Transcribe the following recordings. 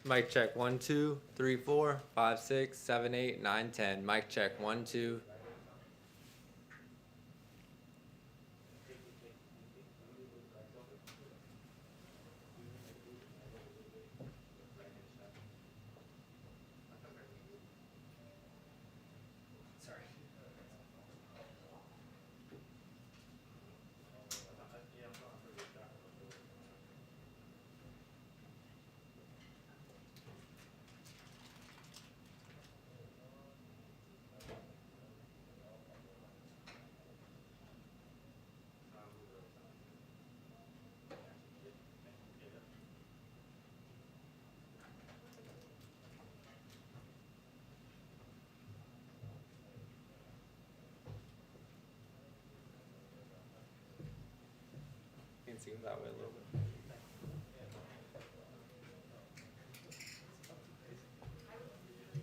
Mic check 1 2 3 4 5 6 7 8 9 10. Mic check 1 2. It seems that way a little bit.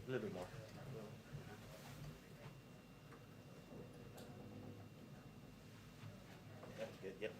A little bit more. That's good. Yep.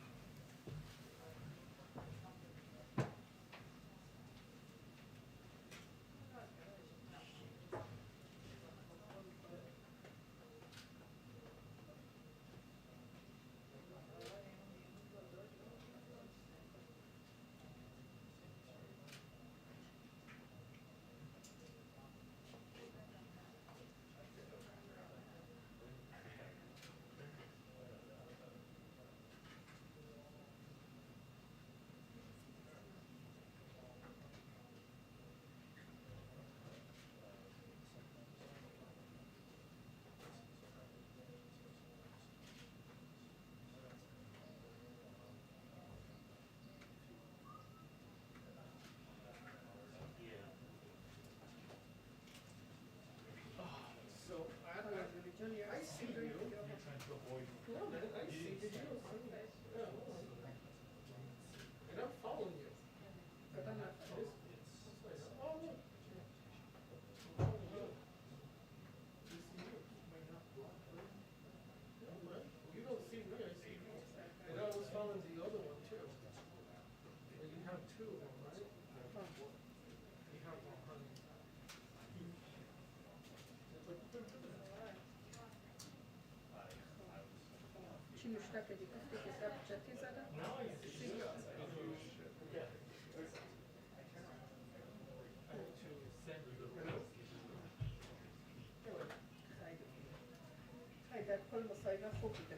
So I see you. No, man, I see you. Yeah, and I'm following you. But I'm not. Oh, look. I'm following you. You see you. Yeah, man. You don't see me, I see you. And I was following the other one too. But you have two of them, right? You have one, honey. Ci już takie dikówki zapczety zada? Haydi kolma sayıda çok iyi de.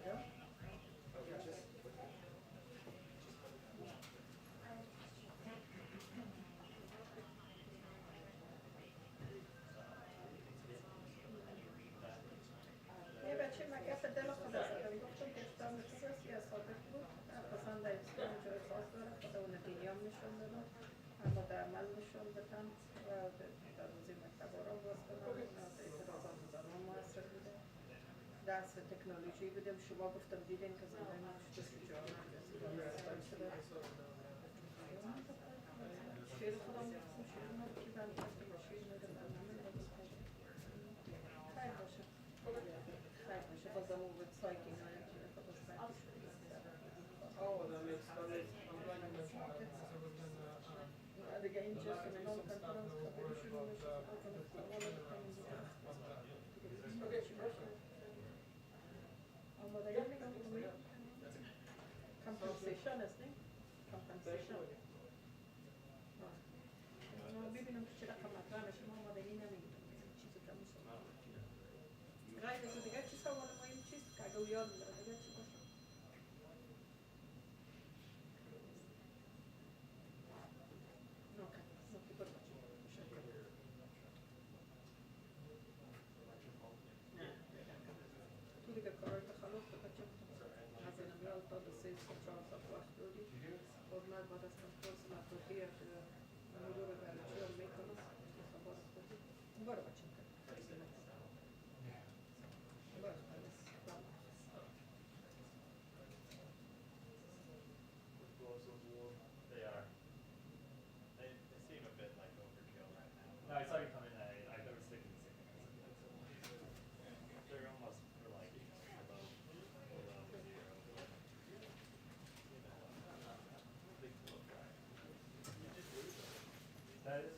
Nie wiem, czy ma jakieś telefon do tego, to jest tam sesja sobie tu, a pasanda jest tam, że software, to one pieniądze są do, albo da malne są do tam, to rozumiem taborowo, to jest rozwiązane za noma sobie. Da se teknoloji budem šumogu v tom diden, kad sam da imaš što se džona, da se da stojčeva. Širkom, kivan, tako mašinu, da nam namena da kaj. Kaj bože? Kaj bože, pa da mu već svojki naći, da pa stati. Oh, that makes, I'm glad you mentioned that because I was gonna, Da ga inče se ne do mogu some stuff kontrolski, no pa work više about nešto, ako ne the kontrolno, on that. Okay, perfect. Ama da yani compensation isn't it? Compensation. No, bibi nam včera kamatane, še imamo da nina mi čisto tamo so. Gajde, so tega čisto ono mojim čist, kaj ga ujodno, da tega čisto. Okay, no ti prvo čisto. Tudi ga koroj ta halot, pa če аз съм намирал то да се изкачва в пластури. От нас бъда съм просто на протия, на модура да речуя меканос, ще се бъда стати. Бърва чека. Бърва, да се става. They are. They seem a bit like overkill right now. No, I saw you come in. I was thinking the same thing. They're almost for like below zero. That is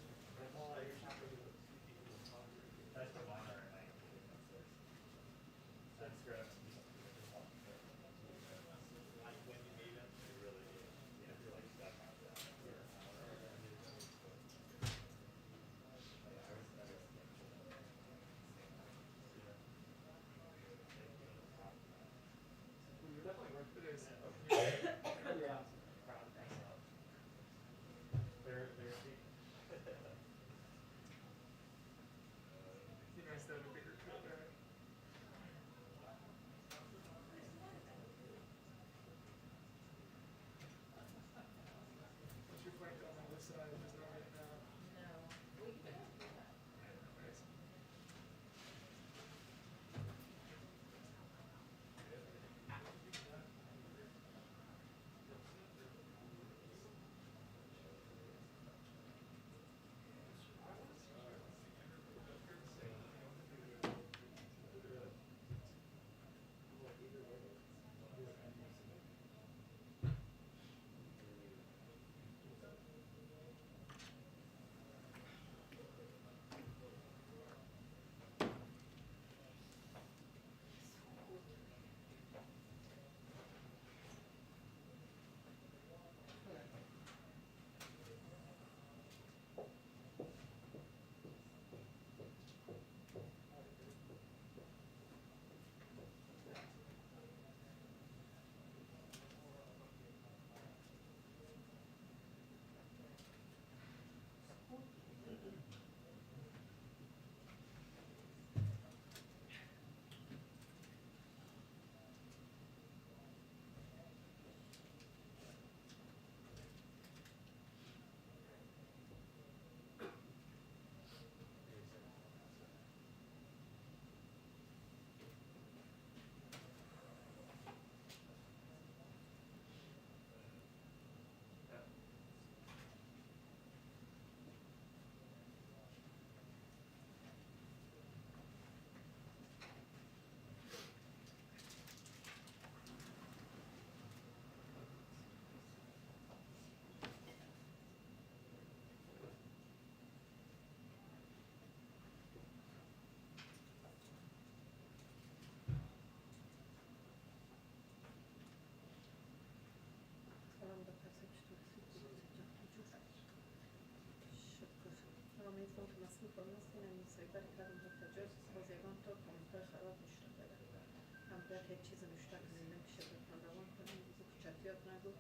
ها میتون که مسئول کنستین این سایبر کردم تا تجاوز بازیگان تا کامنتر خراب نشته بره هم باید هیچ چیز نشته کنیم نمیشه بکنم روان کنیم بیزو که چطیات نگو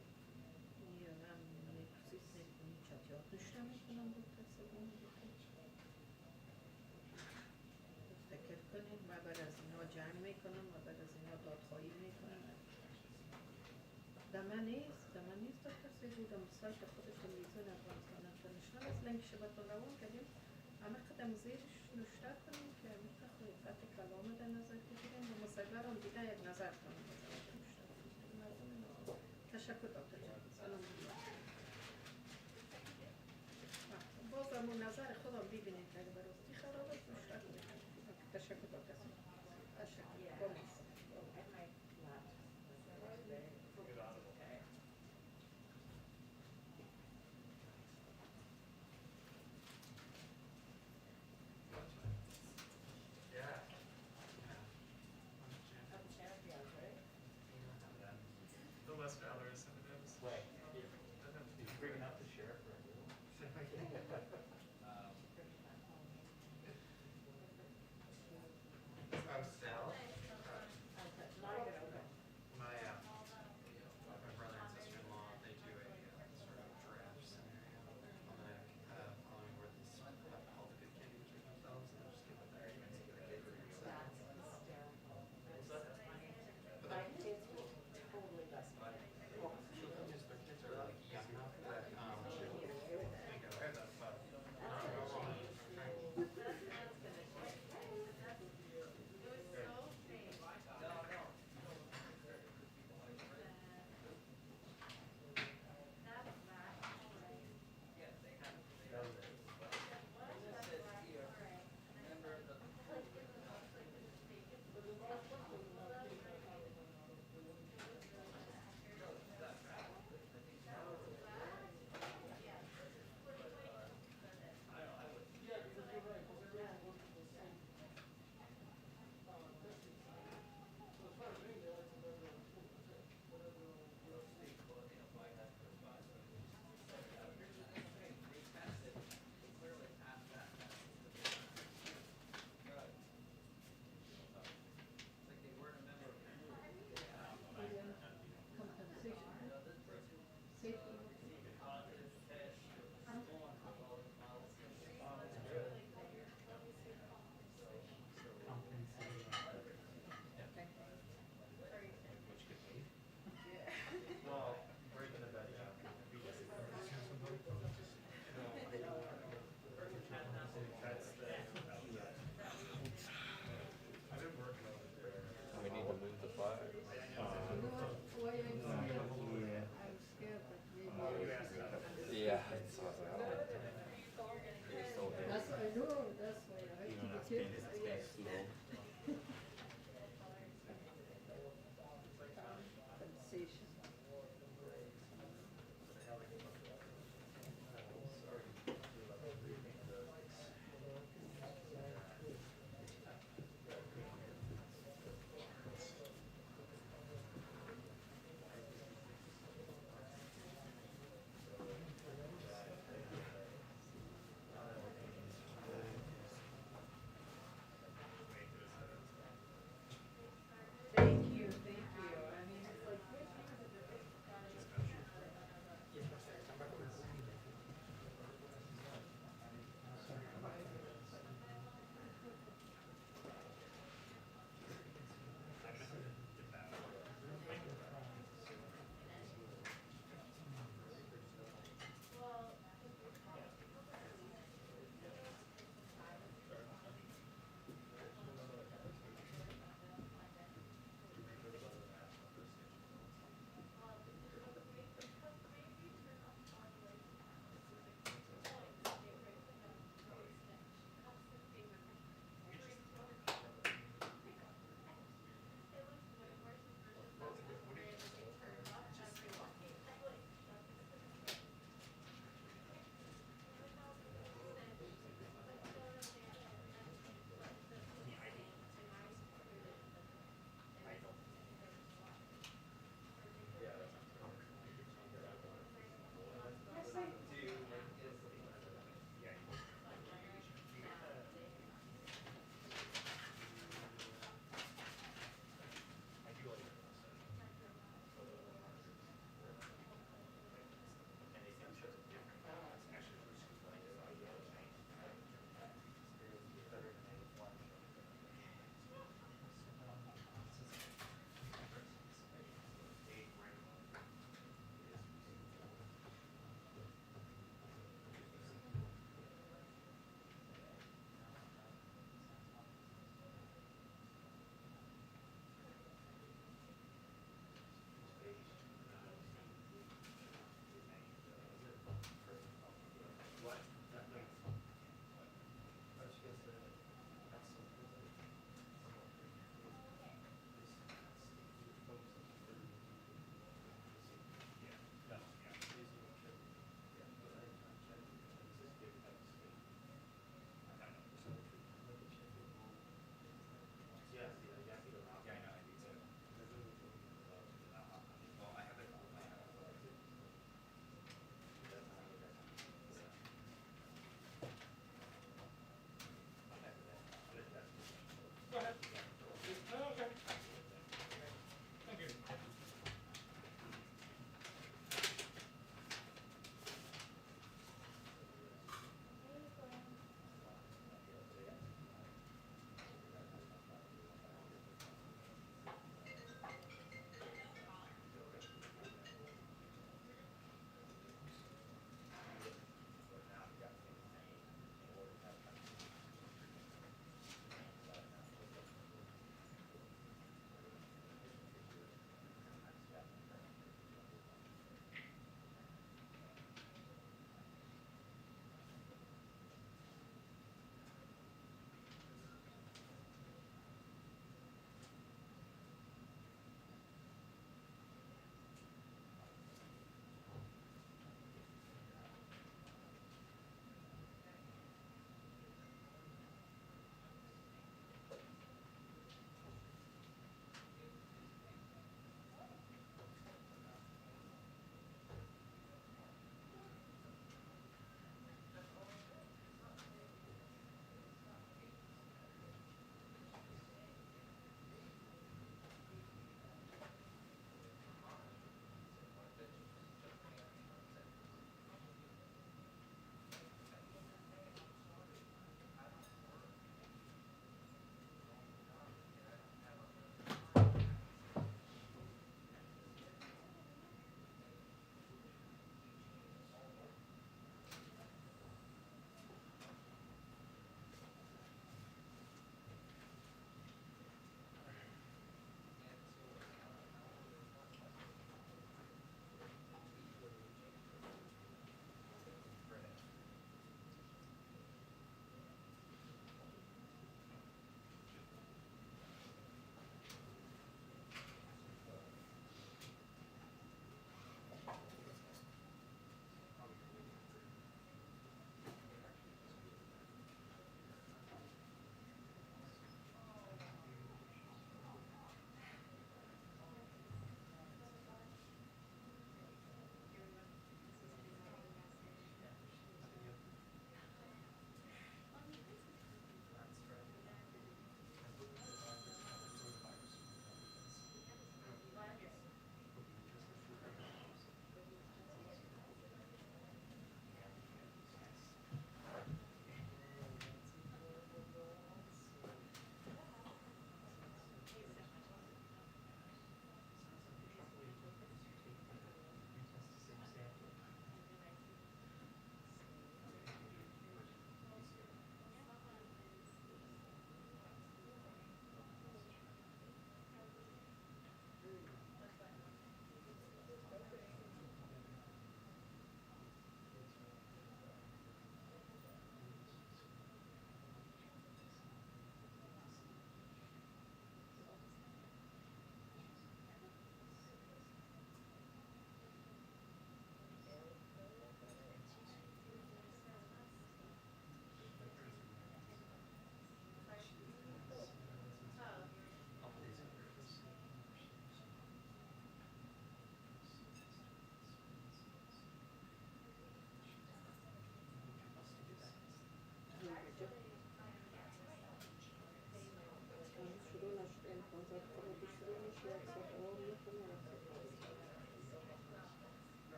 یا هم نیکوسیس نیکنی چطیات نشته میکنم دکتر سگون دکتر فکر کنیم و بعد از اینا جنگ میکنم و بعد از اینا دادخواهی میکنم دمه نیست دکتر سگودم سایت خود تلویزیون افغانستان انترنشنال از لینکش بهتون روان کردیم همه قدم زیرش نشته کنیم که همه خیفت کلام در نظر بگیریم و مصیبر هم دیگه یک نظر کنیم تشکر دکتر جان سلام باز همون نظر خودم ببینید که اگه براستی خراب است نشته کنیم تشکر دکتر تشکر بامید The West Valley representatives. Right. You're bringing up the sheriff for everyone. I'm Sal.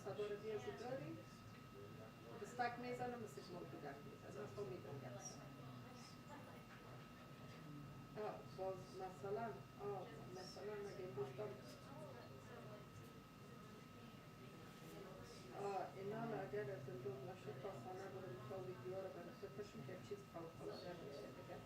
صدار بیازی داری دستک میزنه مثل که ما کودک میزنه خب میدونم باز مثلا اگه گفتم اینا را اگر از اندوز نشد تا خانه برم تا ویدیو رو برم بکشم که چیز فوق‌العاده میشه دیگه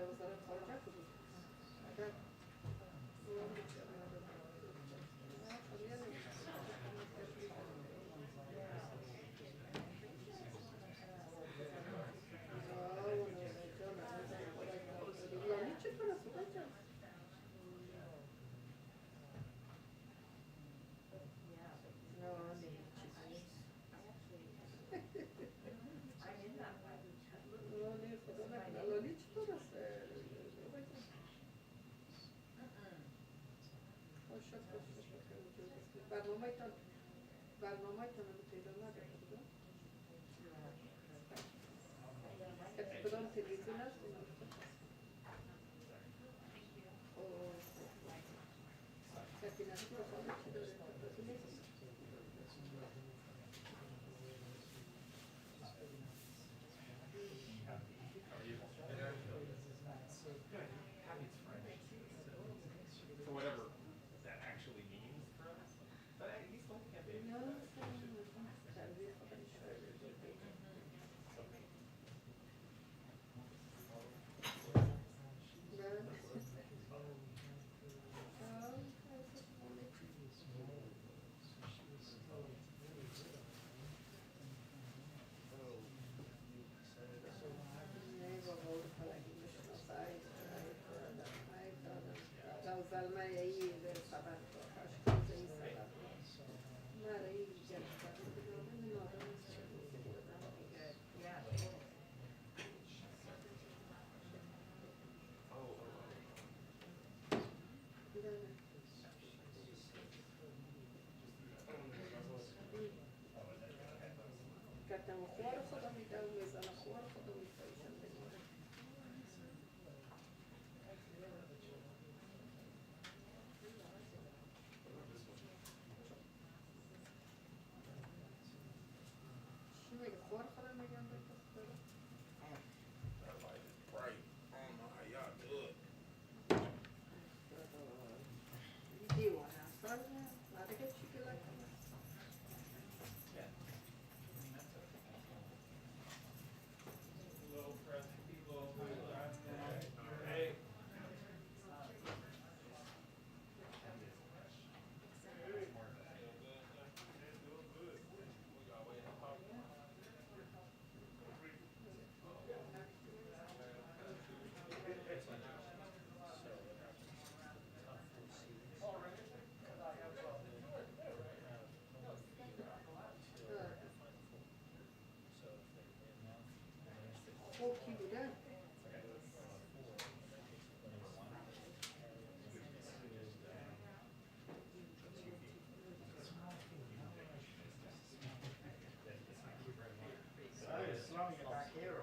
ده وزارت خارجه که بود اگر برنامه‌تان رو پیدا ندارد کدام تلویزیون است کسی نزدیک خانه چی داره For whatever that actually means for us. But at least looking at it. کتم خوار خودم میدم میزن خوار خودم میفایشم چی میگه خوار خودم میگم بکن دیوانه اصلا ندیگه چی که لکنه Little pressing people. Hey. خوب کی بوده؟ Slamming it back here.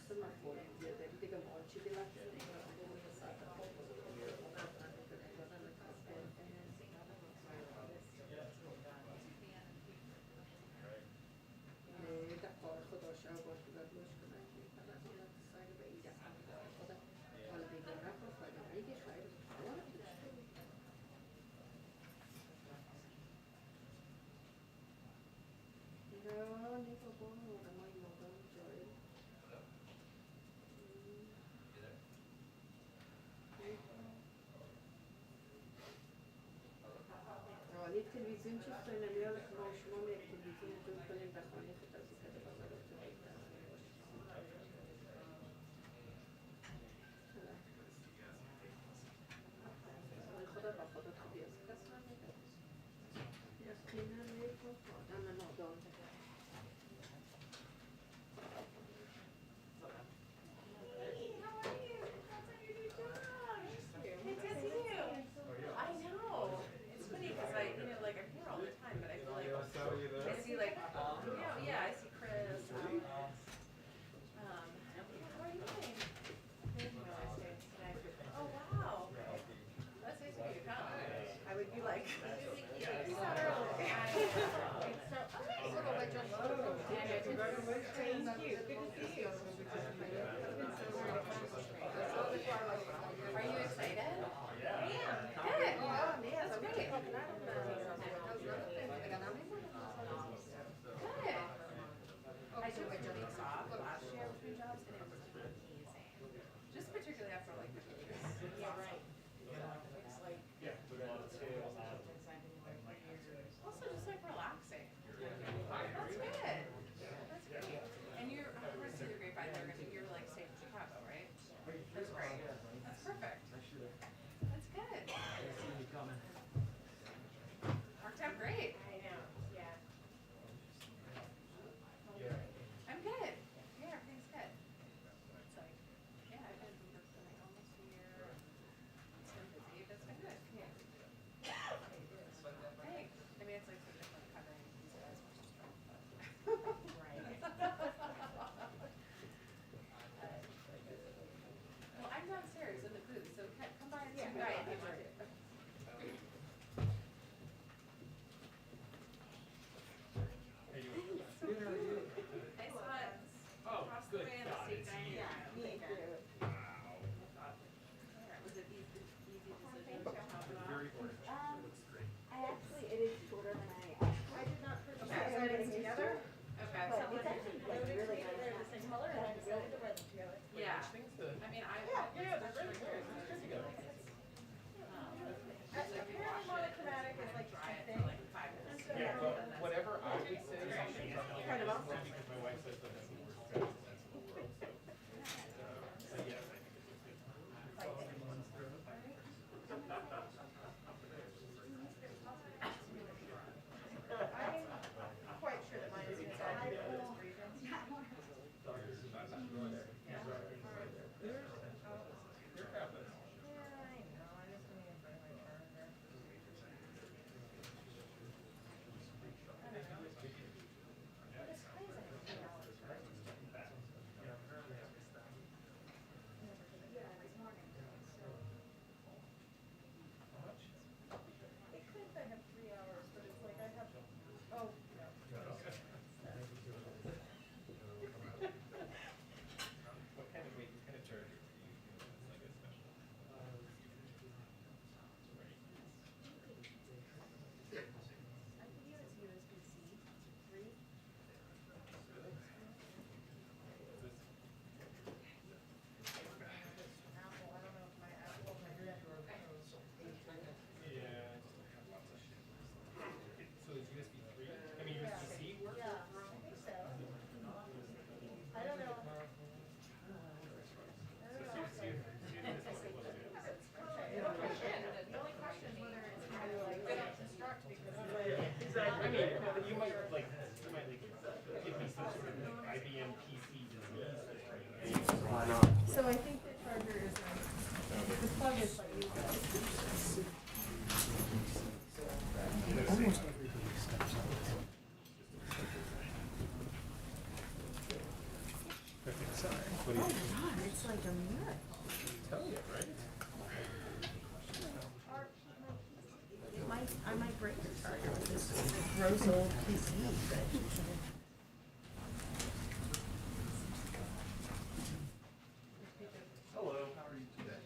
Semafor, dia tadi dia mau cerita lagi. Bizim çiftlerine boşuma mektubizm dönüşünün bakmanı kıtası kadar bazı tutuyla. خدا با خدا تو بیاس کسانی یا خیلی نیست آدم نادان I know. It's funny because like I'm here all the time, but I feel like I see like, yeah, I see Chris, Alex. How are you doing? Oh wow, that's nice of you to come. I would be like, you saw earlier. Thank you. Good to see you. Are you excited? I am. Good. That's great. Good. I took 2 weeks off last year between jobs and it was amazing. Just particularly after like the release. Yeah, right. It's like also just like relaxing. That's good. That's great. And you're according to the grapevine, you're like safe in Chicago, right? That's great. That's perfect. That's good. Worked out great. I know. Yeah. I'm good. Yeah, everything's good. It's like, yeah, I've been for like almost a year. It's been busy, but it's been good. Yeah. Thanks. I mean, it's like so different covering these guys versus Trump, but. Right. Well, I'm downstairs in the booth, so come by and say hi if you want to. I saw it across the way in the state dining room. Was it easy decision to top it off? I actually, it is shorter than I did not purchase Okay. it. Everything's together. Okay. But it's actually like really nice. Yeah. I mean, Apparently monochromatic is like dry it thing. for like 5 minutes. Yeah, but whatever I would say, Kind of awesome. because my wife says that that's the worst sense in the world, so. So yes, I think it's good. I'm quite sure that mine is inside of those regions. It claims I have 3 hours, but it's like I have, oh, no. What kind of charger do you use? It's like a special. I think it's USB-C 3. Apple, I don't know if my Apple, my Yeah, lots of shit. So is USB 3? I mean, USB-C work? Yeah, I think so. I don't know. The only question is whether it's kind of like good to start because Exactly. I mean, you might give me some sort of like IBM PC disease thing. Why not? So I think the charger is nice. The plug is like you guys. What do you think? God, it's like a miracle. Tell you, right? I might break the charger with this gross old PC. Hello. How are you today?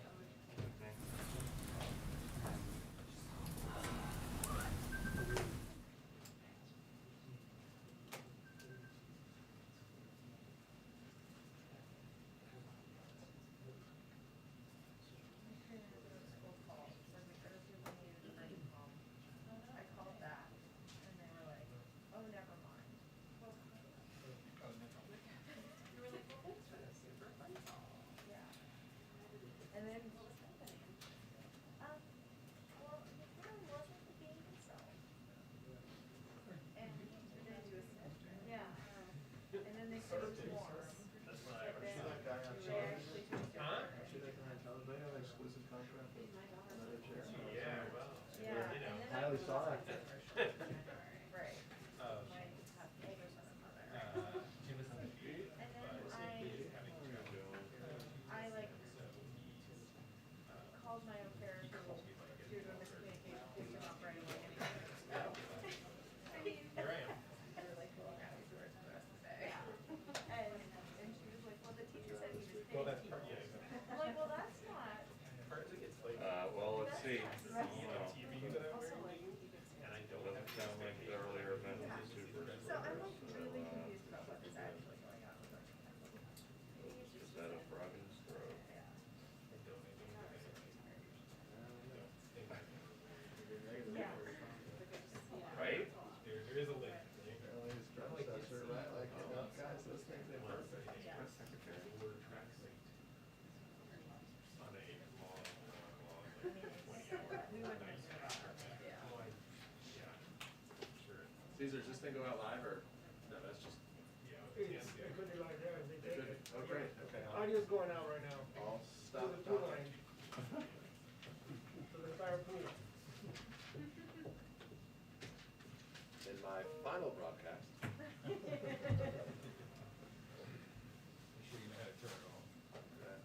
I called that. really saw it. Right. Oh, My older son and mother. she was on the beat. And then I like called my au pair who, due to a miscommunication, picked him up right away and he was like, no. I mean, Here I am. we were like rolling around these words for the rest of the day. And she was like, well, the teacher said he was Well, that's finicky. part, yeah, exactly. I'm like, well, that's not. Partly it's like Well, let's see. the TV that I'm Also, wearing, like, you could and I It don't doesn't have sound like the earlier event Yeah. was super. So I'm like really confused about what is actually going on with our child. Is that a frog in his throat? Yeah. Yeah. Right? There is a link. Yeah. Order track rate on a long, I mean, it's, 20-hour we wouldn't night. have yeah. Oh, yeah, sure. Caesar, does this thing go out live or? No, that's just. It's, it could be like, yeah, they take it. Oh, great, okay. Audio's going out right now. I'll To stop the pool talking. line. To the entire pool. In my final broadcast. I'm sure you know how to turn it off. Okay.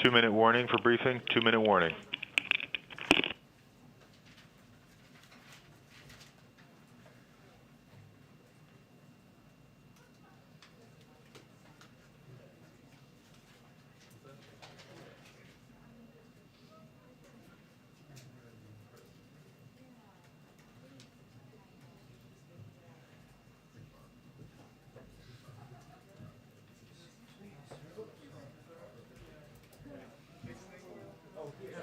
2-minute warning for briefing. 2-minute warning. Oh, here.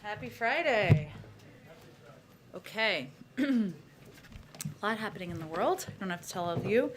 Happy Friday. Okay. A lot happening in the world. I don't have to tell all of you.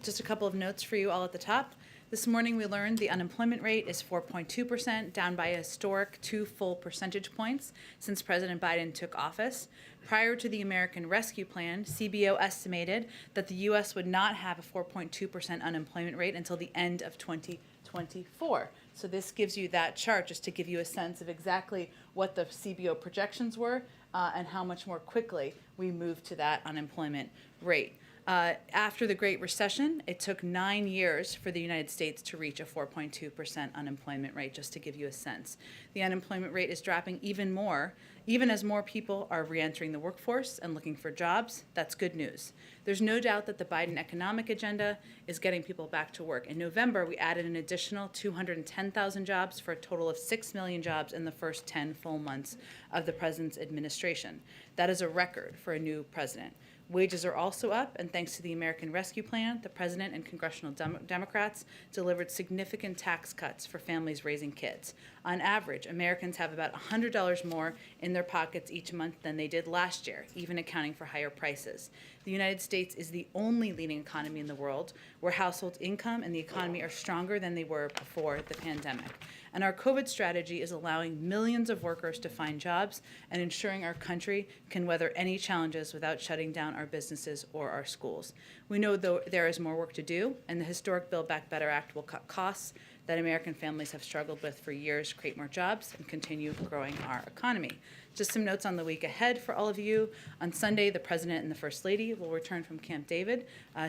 Just a couple of notes for you all at the top. This morning we learned the unemployment rate is 4.2%, down by a historic 2 full percentage points since President Biden took office. Prior to the American Rescue Plan, CBO estimated that the U.S. would not have a 4.2% unemployment rate until the end of 2024. So this gives you that chart just to give you a sense of exactly what the CBO projections were and how much more quickly we moved to that unemployment rate. After the Great Recession, it took 9 years for the United States to reach a 4.2% unemployment rate, just to give you a sense. The unemployment rate is dropping even more, even as more people are reentering the workforce and looking for jobs. That's good news. There's no doubt that the Biden economic agenda is getting people back to work. In November, we added an additional 210,000 jobs for a total of 6 million jobs in the first 10 full months of the president's administration. That is a record for a new president. Wages are also up, and thanks to the American Rescue Plan, the president and congressional Democrats delivered significant tax cuts for families raising kids. On average, Americans have about $100 more in their pockets each month than they did last year, even accounting for higher prices. The United States is the only leading economy in the world where household income and the economy are stronger than they were before the pandemic. And our COVID strategy is allowing millions of workers to find jobs and ensuring our country can weather any challenges without shutting down our businesses or our schools. We know though there is more work to do, and the historic Build Back Better Act will cut costs that American families have struggled with for years, create more jobs, and continue growing our economy. Just some notes on the week ahead for all of you. On Sunday, the President and the First Lady will return from Camp David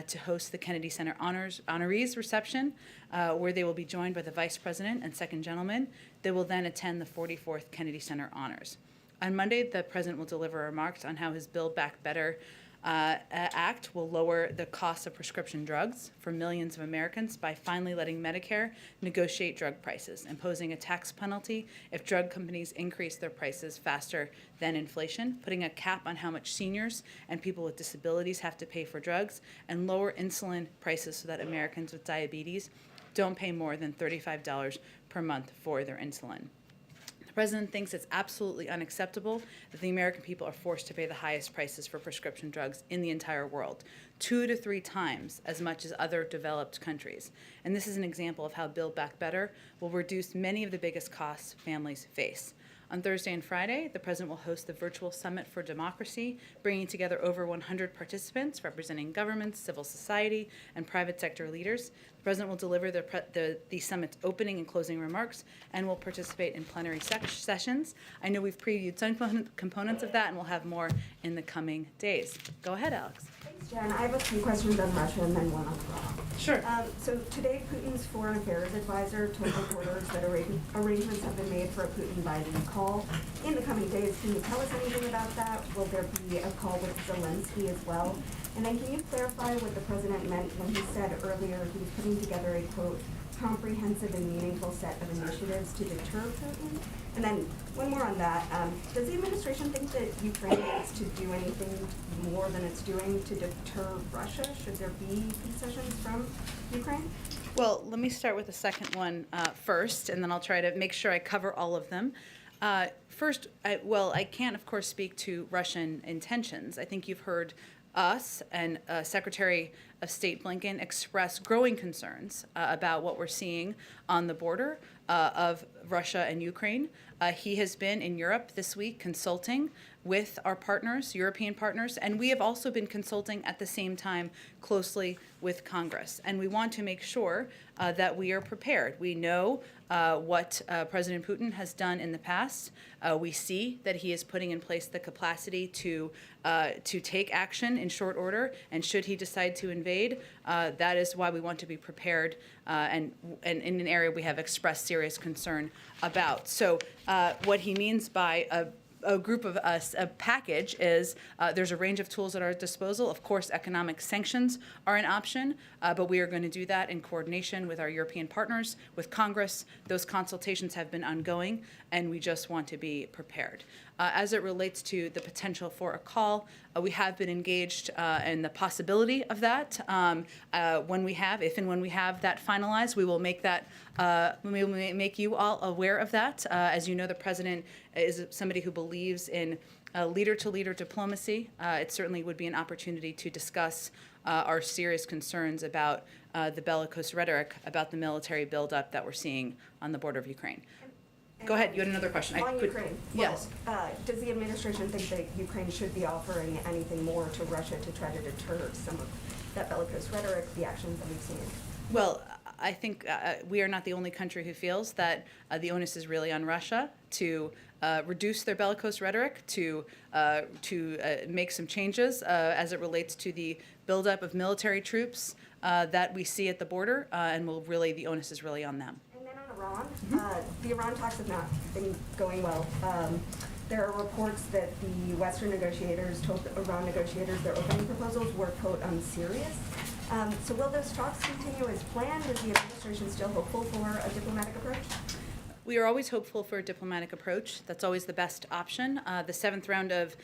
to host the Kennedy Center honorees reception, where they will be joined by the Vice President and Second Gentleman. They will then attend the 44th Kennedy Center honors. On Monday, the President will deliver remarks on how his Build Back Better Act will lower the cost of prescription drugs for millions of Americans by finally letting Medicare negotiate drug prices, imposing a tax penalty if drug companies increase their prices faster than inflation, putting a cap on how much seniors and people with disabilities have to pay for drugs, and lower insulin prices so that Americans with diabetes don't pay more than $35 per month for their insulin. The President thinks it's absolutely unacceptable that the American people are forced to pay the highest prices for prescription drugs in the entire world, 2 to 3 times as much as other developed countries. And this is an example of how Build Back Better will reduce many of the biggest costs families face. On Thursday and Friday, the President will host the Virtual Summit for Democracy, bringing together over 100 participants representing governments, civil society, and private sector leaders. The President will deliver the summit's opening and closing remarks and will participate in plenary sessions. I know we've previewed some components of that, and we'll have more in the coming days. Go ahead, Alex. Thanks, Jen. I have a few questions on Russia and then one on Iran. Sure. So today, Putin's foreign affairs advisor told reporters that arrangements have been made for a Putin-Biden call in the coming days. Can you tell us anything about that? Will there be a call with Zelensky as well? And then can you clarify what the president meant when he said earlier he was putting together a, quote, comprehensive and meaningful set of initiatives to deter Putin? And then one more on that. Does the administration think that Ukraine needs to do anything more than it's doing to deter Russia? Should there be concessions from Ukraine? Well, let me start with the second one first, and then I'll try to make sure I cover all of them. First, I can't, of course, speak to Russian intentions. I think you've heard us and Secretary of State Blinken express growing concerns about what we're seeing on the border of Russia and Ukraine. He has been in Europe this week consulting with our partners, European partners, and we have also been consulting at the same time closely with Congress. And we want to make sure that we are prepared. We know what President Putin has done in the past. We see that he is putting in place the capacity to take action in short order, and should he decide to invade, that is why we want to be prepared and in an area we have expressed serious concern about. So what he means by a group of us, a package is there's a range of tools at our disposal. Of course, economic sanctions are an option, but we are going to do that in coordination with our European partners, with Congress. Those consultations have been ongoing, and we just want to be prepared. As it relates to the potential for a call, we have been engaged in the possibility of that. If and when we have that finalized, we will make that. We will make you all aware of that. As you know, the president is somebody who believes in leader-to-leader diplomacy. It certainly would be an opportunity to discuss our serious concerns about the bellicose rhetoric about the military buildup that we're seeing on the border of Ukraine. Go ahead, you had another question. On Ukraine. Yes. Does the administration think that Ukraine should be offering anything more to Russia to try to deter some of that bellicose rhetoric, the actions that we've seen? Well, I think we are not the only country who feels that the onus is really on Russia to reduce their bellicose rhetoric, to make some changes as it relates to the buildup of military troops that we see at the border, and the onus is really on them. And then on Iran, the Iran talks have not been going well. There are reports that the Western negotiators told the Iran negotiators their opening proposals were, quote, unserious. So will those talks continue as planned? Is the administration still hopeful for a diplomatic approach? We are always hopeful for a diplomatic approach. That's always the best option. The seventh round of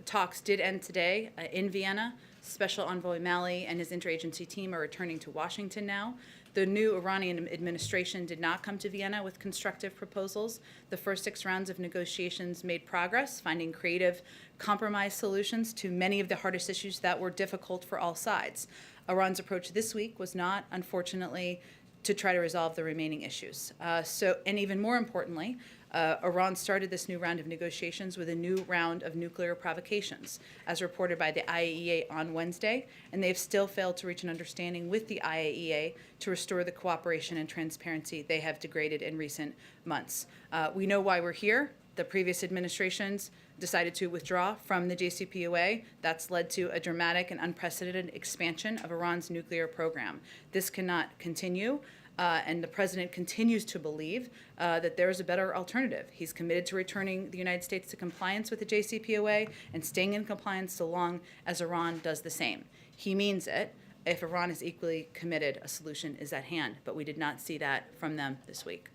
talks did end today in Vienna. Special Envoy Malley and his interagency team are returning to Washington now. The new Iranian administration did not come to Vienna with constructive proposals. The first 6 rounds of negotiations made progress, finding creative compromise solutions to many of the hardest issues that were difficult for all sides. Iran's approach this week was not, unfortunately, to try to resolve the remaining issues. And even more importantly, Iran started this new round of negotiations with a new round of nuclear provocations, as reported by the IAEA on Wednesday, and they've still failed to reach an understanding with the IAEA to restore the cooperation and transparency they have degraded in recent months. We know why we're here. The previous administrations decided to withdraw from the JCPOA. That's led to a dramatic and unprecedented expansion of Iran's nuclear program. This cannot continue. And the president continues to believe that there is a better alternative. He's committed to returning the United States to compliance with the JCPOA and staying in compliance so long as Iran does the same. He means it. If Iran is equally committed, a solution is at hand. But we did not see that from them this week.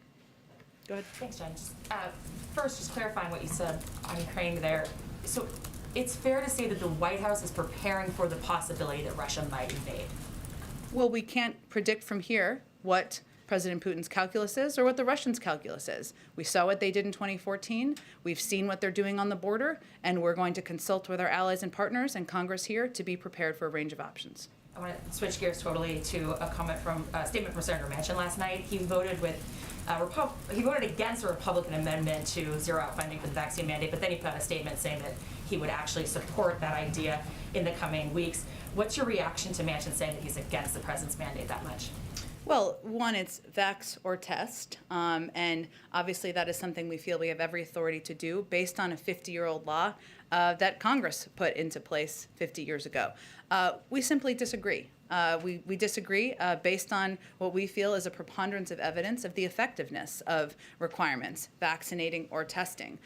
Go ahead. Thanks, Jen. First, just clarifying what you said on Ukraine there. So it's fair to say that the White House is preparing for the possibility that Russia might invade. Well, we can't predict from here what President Putin's calculus is or what the Russians' calculus is. We saw what they did in 2014. We've seen what they're doing on the border, and we're going to consult with our allies and partners and Congress here to be prepared for a range of options. I want to switch gears totally to a statement from Senator Manchin last night. He voted against a Republican amendment to zero out funding for the vaccine mandate, but then he put out a statement saying that he would actually support that idea in the coming weeks. What's your reaction to Manchin saying that he's against the president's mandate that much? Well, one, it's vax or test, and obviously that is something we feel we have every authority to do based on a 50-year-old law that Congress put into place 50 years ago. We simply disagree. We disagree based on what we feel is a preponderance of evidence of the effectiveness of requirements, vaccinating or testing.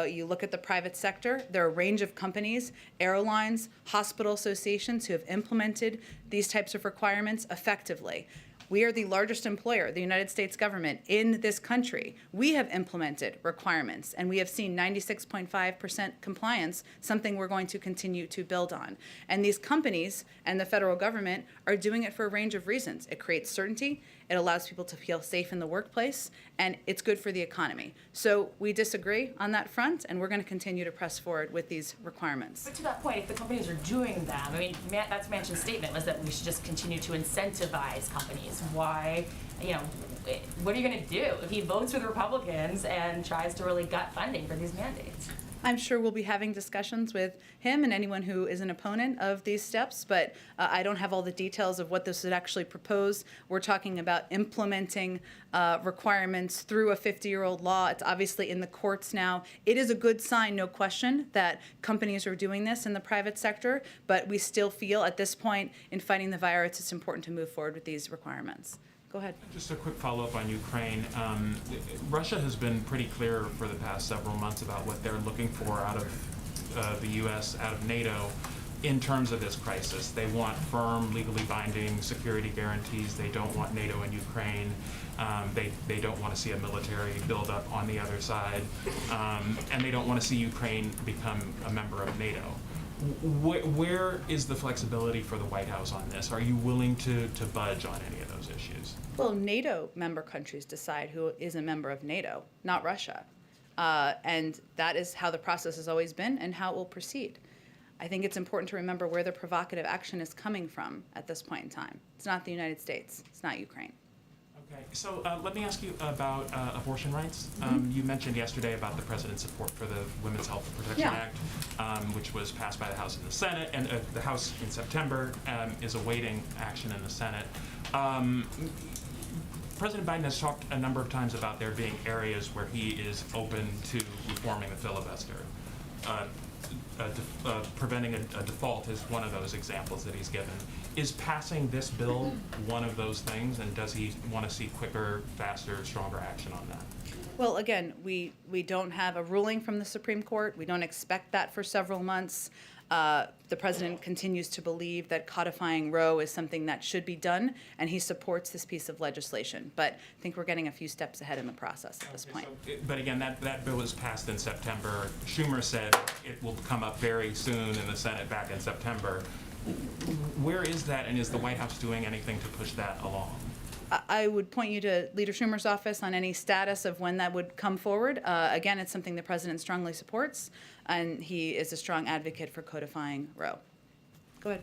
You look at the private sector, there are a range of companies, airlines, hospital associations who have implemented these types of requirements effectively. We are the largest employer, the United States government, in this country. We have implemented requirements, and we have seen 96.5% compliance, something we're going to continue to build on. And these companies and the federal government are doing it for a range of reasons. It creates certainty, it allows people to feel safe in the workplace, and it's good for the economy. So we disagree on that front, and we're going to continue to press forward with these requirements. But to that point, if the companies are doing them, I mean, that's Manchin's statement was that we should just continue to incentivize companies. Why, what are you going to do if he votes with Republicans and tries to really gut funding for these mandates? I'm sure we'll be having discussions with him and anyone who is an opponent of these steps, but I don't have all the details of what this would actually propose. We're talking about implementing requirements through a 50-year-old law. It's obviously in the courts now. It is a good sign, no question, that companies are doing this in the private sector, but we still feel at this point in fighting the virus, it's important to move forward with these requirements. Go ahead. Just a quick follow-up on Ukraine. Russia has been pretty clear for the past several months about what they're looking for out of the U.S., out of NATO. in terms of this crisis. They want firm, legally binding security guarantees. They don't want NATO and Ukraine. They don't want to see a military buildup on the other side. And they don't want to see Ukraine become a member of NATO. Where is the flexibility for the White House on this? Are you willing to budge on any of those issues? Well, NATO member countries decide who is a member of NATO, not Russia. And that is how the process has always been and how it will proceed. I think it's important to remember where the provocative action is coming from at this point in time. It's not the United States. It's not Ukraine. Okay, so let me ask you about abortion rights. You mentioned yesterday about the president's support for the Women's Health Protection Yeah. Act, which was passed by the House and the Senate, and the House in September is awaiting action in the Senate. President Biden has talked a number of times about there being areas where he is open to reforming the filibuster. Preventing a default is one of those examples that he's given. Is passing this bill one of those things, and does he want to see quicker, faster, stronger action on that? Well, again, we don't have a ruling from the Supreme Court. We don't expect that for several months. The president continues to believe that codifying Roe is something that should be done, and he supports this piece of legislation. But I think we're getting a few steps ahead in the process at this point. But again, that bill was passed in September. Schumer said it will come up very soon in the Senate back in September. Where is that, and is the White House doing anything to push that along? I would point you to Leader Schumer's office on any status of when that would come forward. Again, it's something the president strongly supports, and he is a strong advocate for codifying Roe. Go ahead.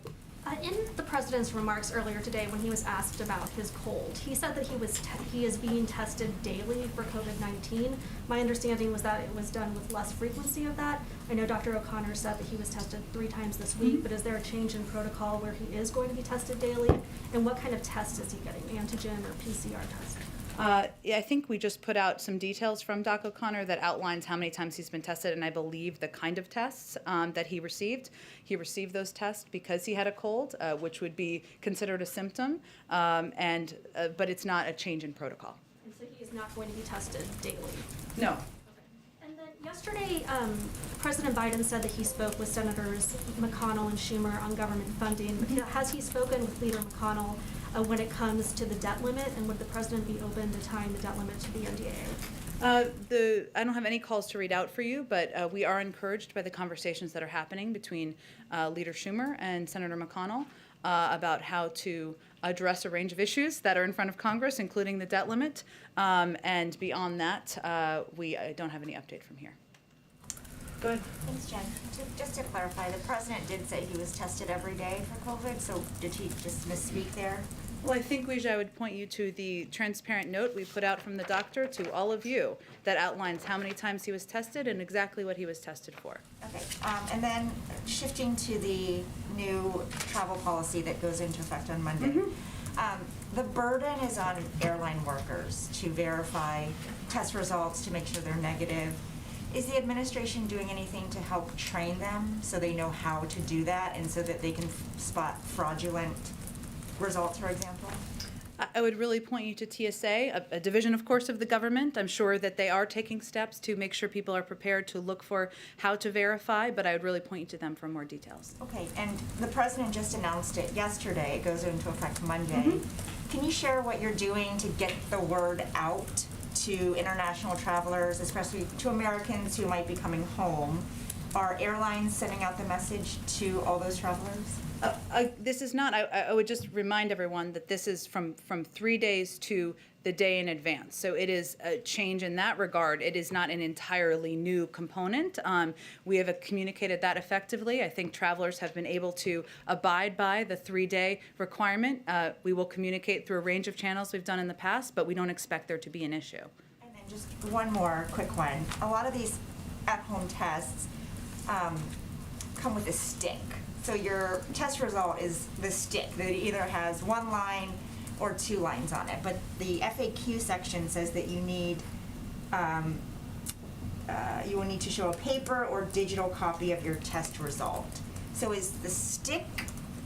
In the president's remarks earlier today, when he was asked about his cold, he said that he is being tested daily for COVID-19. My understanding was that it was done with less frequency of that. I know Dr. O'Connor said that he was tested 3 times this week, but is there a change in protocol where he is going to be tested daily? And what kind of test is he getting, antigen or PCR test? Yeah, I think we just put out some details from Doc O'Connor that outlines how many times he's been tested, and I believe the kind of tests that he received. He received those tests because he had a cold, which would be considered a symptom, but it's not a change in protocol. And so he is not going to be tested daily? No. And then yesterday, President Biden said that he spoke with Senators McConnell and Schumer on government funding. Has he spoken with Leader McConnell when it comes to the debt limit, and would the president be open to tying the debt limit to the NDAA? I don't have any calls to read out for you, but we are encouraged by the conversations that are happening between Leader Schumer and Senator McConnell about how to address a range of issues that are in front of Congress, including the debt limit. And beyond that, we don't have any update from here. Go ahead. Thanks, Jen. Just to clarify, the president did say he was tested every day for COVID, so did he just misspeak there? Well, I think, Weijia, I would point you to the transparent note we put out from the doctor to all of you that outlines how many times he was tested and exactly what he was tested for. Okay, and then shifting to the new travel policy that goes into effect on Monday. The burden is on airline workers to verify test results to make sure they're negative. Is the administration doing anything to help train them so they know how to do that and so that they can spot fraudulent results, for example? I would really point you to TSA, a division, of course, of the government. I'm sure that they are taking steps to make sure people are prepared to look for how to verify, but I would really point you to them for more details. Okay, and the president just announced it yesterday. It goes into effect Monday. Can you share what you're doing to get the word out to international travelers, especially to Americans who might be coming home? Are airlines sending out the message to all those travelers? This is not, I would just remind everyone that this is from 3 days to the day in advance. So it is a change in that regard. It is not an entirely new component. We have communicated that effectively. I think travelers have been able to abide by the 3-day requirement. We will communicate through a range of channels we've done in the past, but we don't expect there to be an issue. And then just one more quick one. A lot of these at-home tests come with a stick. So your test result is the stick that either has 1 line or 2 lines on it. But the FAQ section says that you need, you will need to show a paper or digital copy of your test result. So is the stick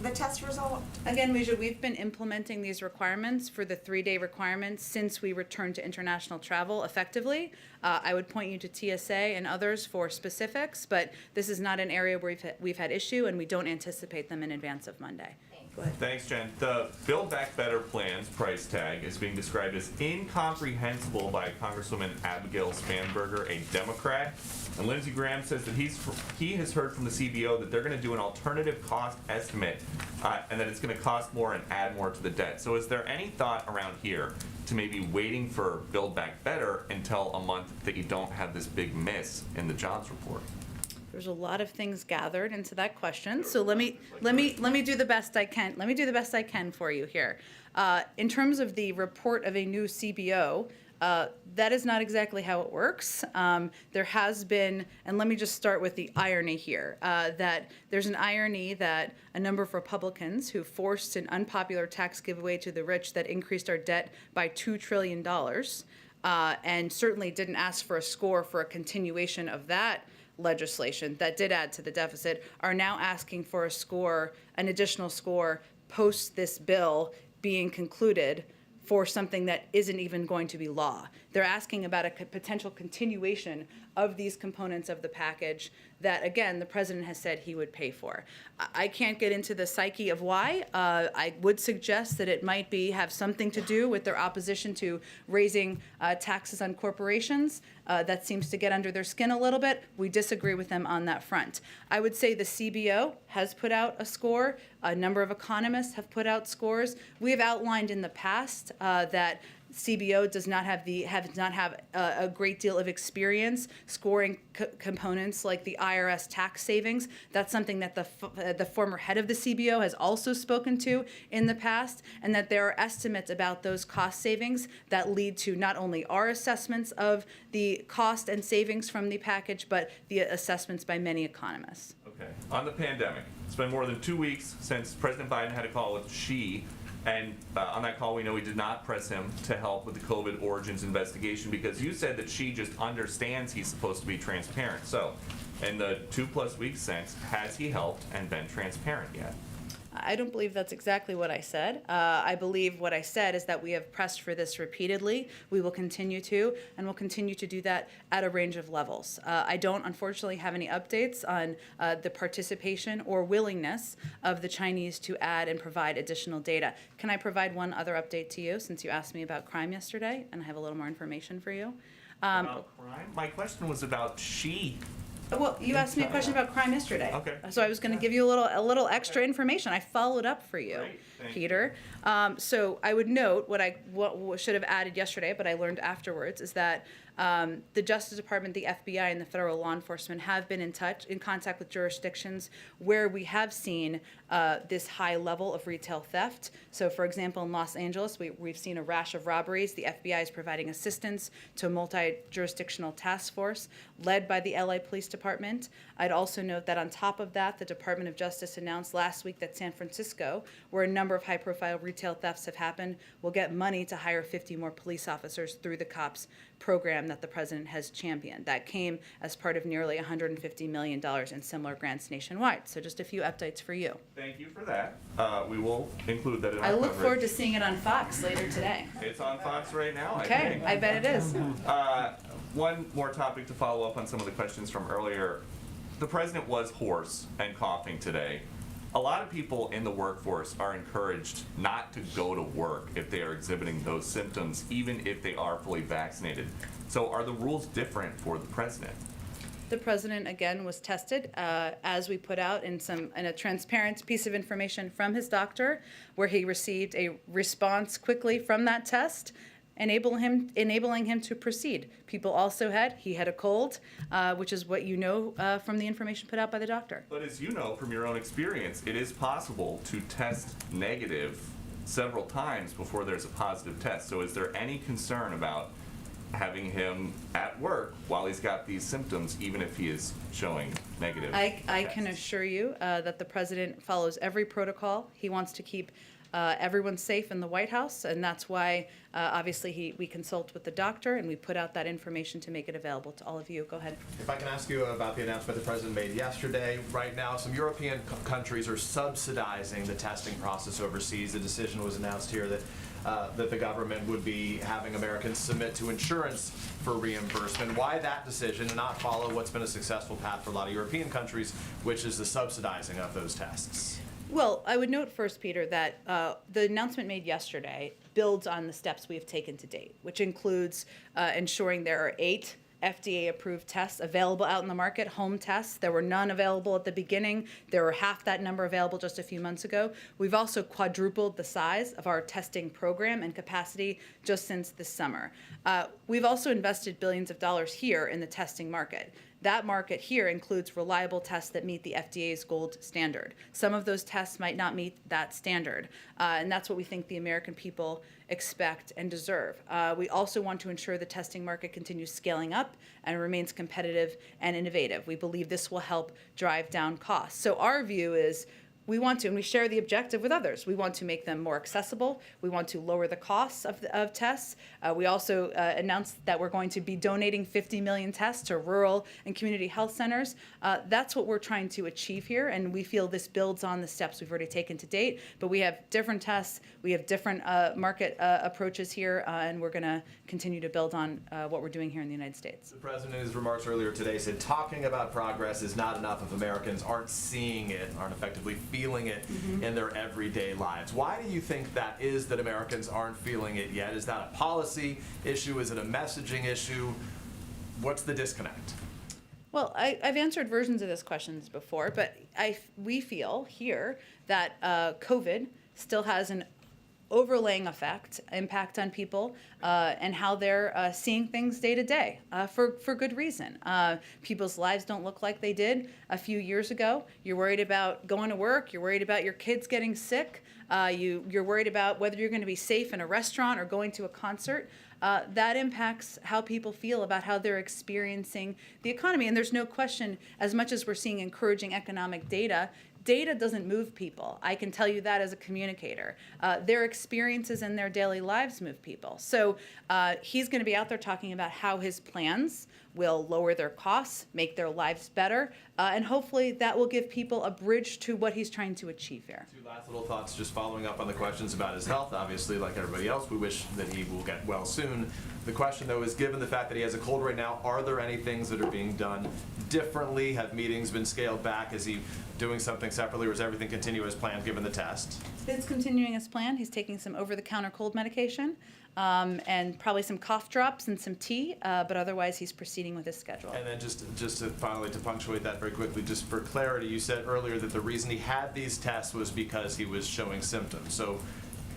the test result? Again, we've been implementing these requirements for the 3-day requirements since we returned to international travel effectively. I would point you to TSA and others for specifics, but this is not an area where we've had issue, and we don't anticipate them in advance of Monday. Go ahead. Thanks, Jen. The Build Back Better plan's price tag is being described as incomprehensible by Congresswoman Abigail Spanberger, a Democrat. And Lindsey Graham says that he has heard from the CBO that they're going to do an alternative cost estimate and that it's going to cost more and add more to the debt. So is there any thought around here to maybe waiting for Build Back Better until a month that you don't have this big miss in the jobs report? There's a lot of things gathered into that question, so let me do the best I can. Let me do the best I can for you here. In terms of the report of a new CBO, that is not exactly how it works. There has been, and let me just start with the irony here, that there's an irony that a number of Republicans who forced an unpopular tax giveaway to the rich that increased our debt by $2 trillion, and certainly didn't ask for a score for a continuation of that legislation that did add to the deficit, are now asking for a score, an additional score, post this bill being concluded for something that isn't even going to be law. They're asking about a potential continuation of these components of the package that, again, the president has said he would pay for. I can't get into the psyche of why. I would suggest that it might have something to do with their opposition to raising taxes on corporations. That seems to get under their skin a little bit. We disagree with them on that front. I would say the CBO has put out a score. A number of economists have put out scores. We have outlined in the past that CBO does not have a great deal of experience scoring components like the IRS tax savings. That's something that the former head of the CBO has also spoken to in the past, and that there are estimates about those cost savings that lead to not only our assessments of the cost and savings from the package, but the assessments by many economists. Okay. On the pandemic, it's been more than 2 weeks since President Biden had a call with Xi. And on that call, we know he did not press him to help with the COVID origins investigation because you said that Xi just understands he's supposed to be transparent. So, in the 2+ weeks since, has he helped and been transparent yet? I don't believe that's exactly what I said. I believe what I said is that we have pressed for this repeatedly. We will continue to, and we'll continue to do that at a range of levels. I don't, unfortunately, have any updates on the participation or willingness of the Chinese to add and provide additional data. Can I provide one other update to you, since you asked me about crime yesterday, and I have a little more information for you? About crime? My question was about Xi. Well, you asked me a question about crime yesterday. Okay. So I was going to give you a little extra information. I followed up for you, Peter. So I would note what should have added yesterday, but I learned afterwards, is that the Justice Department, the FBI, and the federal law enforcement have been in contact with jurisdictions where we have seen this high level of retail theft. So, for example, in Los Angeles, we've seen a rash of robberies. The FBI is providing assistance to a multi-jurisdictional task force led by the LA Police Department. I'd also note that on top of that, the Department of Justice announced last week that San Francisco, where a number of high-profile retail thefts have happened, will get money to hire 50 more police officers through the COPS program that the president has championed. That came as part of nearly $150 million in similar grants nationwide. So just a few updates for you. Thank you for that. We will include that in our I look coverage. forward to seeing it on Fox later today. It's on Fox right now, I Okay, think. I bet it is. One more topic to follow up on some of the questions from earlier. The president was hoarse and coughing today. A lot of people in the workforce are encouraged not to go to work if they are exhibiting those symptoms, even if they are fully vaccinated. So are the rules different for the president? The president, again, was tested, as we put out in a transparent piece of information from his doctor, where he received a response quickly from that test, enabling him to proceed. People also he had a cold, which is what you know from the information put out by the doctor. But as you know from your own experience, it is possible to test negative several times before there's a positive test. So is there any concern about having him at work while he's got these symptoms, even if he is showing negative I can assure you that the president follows every protocol. He wants to keep Everyone's safe in the White House, and that's why, obviously, we consult with the doctor, and we put out that information to make it available to all of you. Go ahead. If I can ask you about the announcement the president made yesterday. Right now, some European countries are subsidizing the testing process overseas. The decision was announced here that the government would be having Americans submit to insurance for reimbursement. Why that decision and not follow what's been a successful path for a lot of European countries, which is the subsidizing of those tests? Well, I would note first, Peter, that the announcement made yesterday builds on the steps we have taken to date, which includes ensuring there are 8 FDA-approved tests available out in the market, home tests. There were none available at the beginning. There were half that number available just a few months ago. We've also quadrupled the size of our testing program and capacity just since this summer. We've also invested billions of dollars here in the testing market. That market here includes reliable tests that meet the FDA's gold standard. Some of those tests might not meet that standard, and that's what we think the American people expect and deserve. We also want to ensure the testing market continues scaling up and remains competitive and innovative. We believe this will help drive down costs. So our view is we want to, and we share the objective with others, we want to make them more accessible. We want to lower the costs of tests. We also announced that we're going to be donating 50 million tests to rural and community health centers. That's what we're trying to achieve here, and we feel this builds on the steps we've already taken to date. But we have different tests, we have different market approaches here, and we're going to continue to build on what we're doing here in the United States. The president, in his remarks earlier today, said talking about progress is not enough if Americans aren't seeing it, aren't effectively feeling it in their everyday lives. Why do you think that is that Americans aren't feeling it yet? Is that a policy issue? Is it a messaging issue? What's the disconnect? Well, I've answered versions of this questions before, but we feel here that COVID still has an overlaying impact on people and how they're seeing things day to day for good reason. People's lives don't look like they did a few years ago. You're worried about going to work. You're worried about your kids getting sick. You're worried about whether you're going to be safe in a restaurant or going to a concert. That impacts how people feel about how they're experiencing the economy. And there's no question, as much as we're seeing encouraging economic data, data doesn't move people. I can tell you that as a communicator. Their experiences in their daily lives move people. So he's going to be out there talking about how his plans will lower their costs, make their lives better, and hopefully that will give people a bridge to what he's trying to achieve here. 2 last little thoughts, just following up on the questions about his health. Obviously, like everybody else, we wish that he will get well soon. The question, though, is given the fact that he has a cold right now, are there any things that are being done differently? Have meetings been scaled back? Is he doing something separately, or is everything continue as planned given the test? It's continuing as planned. He's taking some over-the-counter cold medication and probably some cough drops and some tea, but otherwise he's proceeding with his schedule. And then just to finally to punctuate that very quickly, just for clarity, you said earlier that the reason he had these tests was because he was showing symptoms. So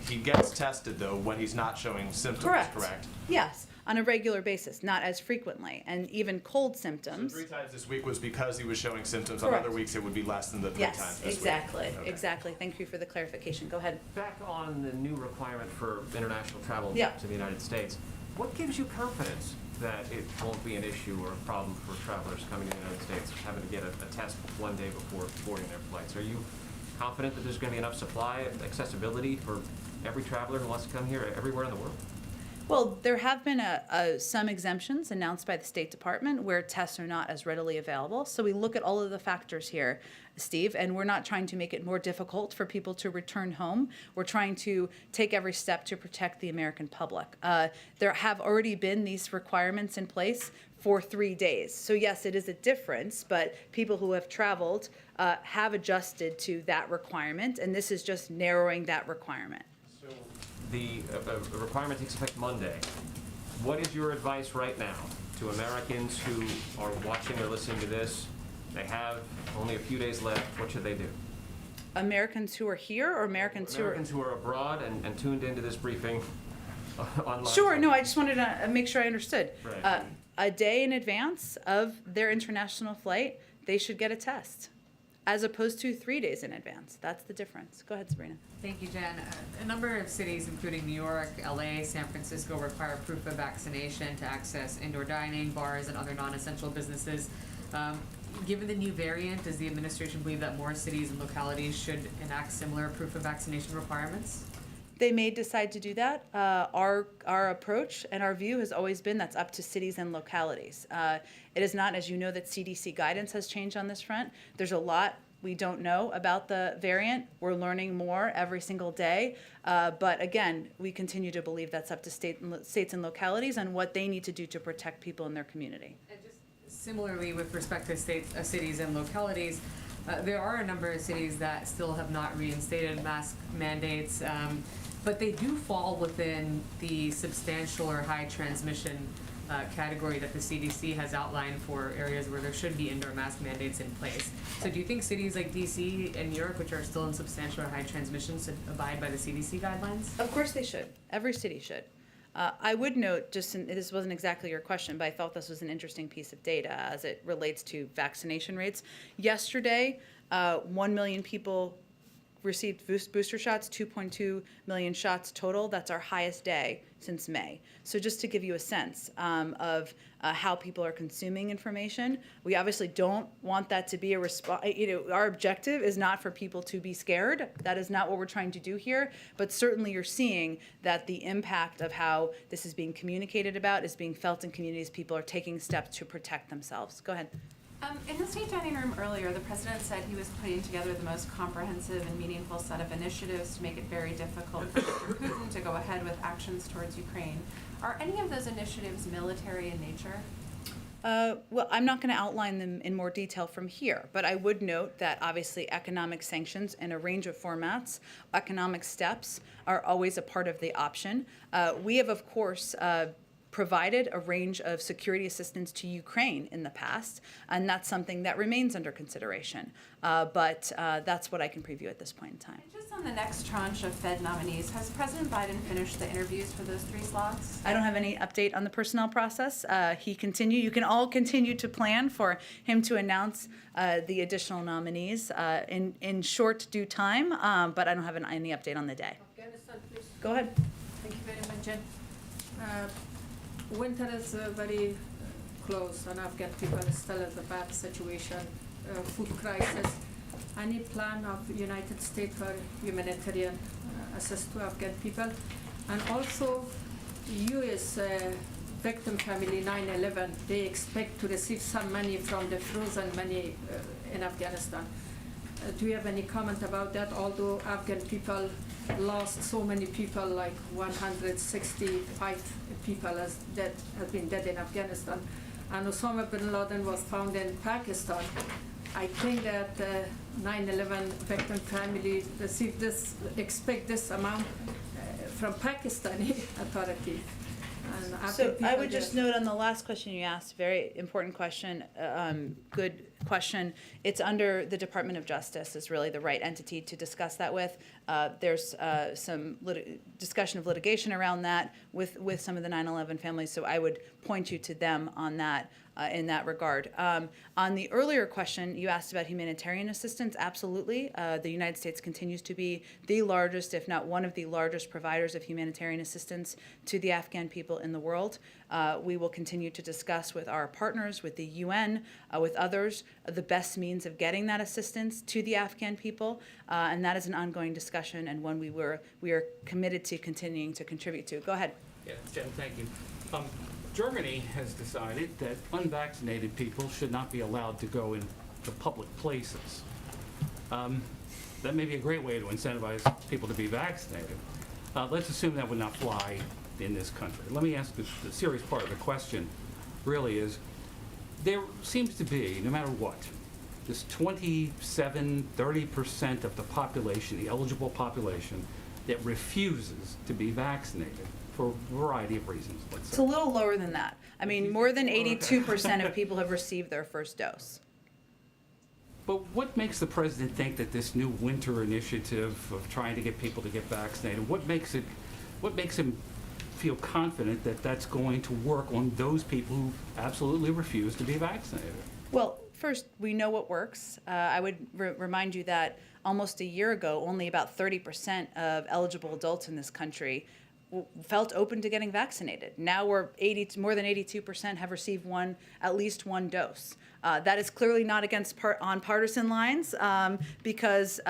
he gets tested, though, when he's not showing symptoms, correct? Yes, on a regular basis, not as frequently, and even cold symptoms. So 3 times this week was because he was showing symptoms. Correct. On other weeks, it would be less than the 3 times this week. Exactly, Okay. exactly. Thank you for the clarification. Go ahead. Back on the new requirement for international travel Yeah. to the United States, what gives you confidence that it won't be an issue or a problem for travelers coming to the United States having to get a test 1 day before boarding their flights? Are you confident that there's going to be enough supply of accessibility for every traveler who wants to come here everywhere in the world? Well, there have been some exemptions announced by the State Department where tests are not as readily available. So we look at all of the factors here, Steve, and we're not trying to make it more difficult for people to return home. We're trying to take every step to protect the American public. There have already been these requirements in place for 3 days. So yes, it is a difference, but people who have traveled have adjusted to that requirement, and this is just narrowing that requirement. The requirement takes effect Monday. What is your advice right now to Americans who are watching or listening to this? They have only a few days left. What should they do? Americans who are here or Americans who are abroad and tuned into this briefing online? Sure, no, I just wanted to make sure I understood. Right. A day in advance of their international flight, they should get a test, as opposed to 3 days in advance. That's the difference. Go ahead, Sabrina. Thank you, Jen. A number of cities, including New York, LA, San Francisco, require proof of vaccination to access indoor dining, bars, and other non-essential businesses. given the new variant, does the administration believe that more cities and localities should enact similar proof of vaccination requirements? They may decide to do that. Our approach and our view has always been that's up to cities and localities. It is not, as you know, that CDC guidance has changed on this front. There's a lot we don't know about the variant. We're learning more every single day. But again, we continue to believe that's up to states and localities and what they need to do to protect people in their community. And just similarly, with respect to cities and localities, there are a number of cities that still have not reinstated mask mandates, but they do fall within the substantial or high transmission category that the CDC has outlined for areas where there should be indoor mask mandates in place. So do you think cities like DC and New York, which are still in substantial or high transmission, should abide by the CDC guidelines? Of course they should. Every city should. I would note, this wasn't exactly your question, but I felt this was an interesting piece of data as it relates to vaccination rates. Yesterday, 1 million people received booster shots, 2.2 million shots total. That's our highest day since May. So just to give you a sense of how people are consuming information, we obviously don't want that to be a response. Our objective is not for people to be scared. That is not what we're trying to do here. But certainly you're seeing that the impact of how this is being communicated about is being felt in communities. People are taking steps to protect themselves. Go ahead. In the state dining room earlier, the president said he was putting together the most comprehensive and meaningful set of initiatives to make it very difficult for Mr. Putin to go ahead with actions towards Ukraine. Are any of those initiatives military in nature? Well, I'm not going to outline them in more detail from here, but I would note that obviously economic sanctions in a range of formats, economic steps are always a part of the option. We have, of course, provided a range of security assistance to Ukraine in the past, and that's something that remains under consideration. But that's what I can preview at this point in time. And just on the next tranche of Fed nominees, has President Biden finished the interviews for those 3 slots? I don't have any update on the personnel process. You can all continue to plan for him to announce the additional nominees in short due time, but I don't have any update on the day. Afghanistan, please. Go ahead. Thank you very much, Jen. Winter is very close, and Afghan people are still in a bad situation, food crisis. Any plan of United States for humanitarian assist to Afghan people? And also, U.S. Victim family 9/11, they expect to receive some money from the frozen money in Afghanistan. Do you have any comment about that? Although Afghan people lost so many people, like 165 people have been dead in Afghanistan. And Osama bin Laden was found in Pakistan. I think that 9/11 victim family expect this amount from Pakistani authority. So I would just note on the last question you asked, very important question, good question. It's under the Department of Justice is really the right entity to discuss that with. There's some discussion of litigation around that with some of the 9/11 families, so I would point you to them on that in that regard. On the earlier question, you asked about humanitarian assistance. Absolutely. The United States continues to be the largest, if not one of the largest providers of humanitarian assistance to the Afghan people in the world. We will continue to discuss with our partners, with the UN, with others, the best means of getting that assistance to the Afghan people, and that is an ongoing discussion and one we are committed to continuing to contribute to. Go ahead. Yeah, Jen, thank you. Germany has decided that unvaccinated people should not be allowed to go into public places. That may be a great way to incentivize people to be vaccinated. Let's assume that would not fly in this country. Let me ask the serious part of the question really is, there seems to be, no matter what, this 27–30% of the population, the eligible population, that refuses to be vaccinated for a variety of reasons, let's It's say. a little lower than that. I mean, more than 82% of people have received their first dose. But what makes the president think that this new winter initiative of trying to get people to get vaccinated, what makes him feel confident that that's going to work on those people who absolutely refuse to be vaccinated? Well, first, we know what works. I would remind you that almost a year ago, only about 30% of eligible adults in this country felt open to getting vaccinated. Now we're more than 82% have received at least one dose. That is clearly not on partisan lines, because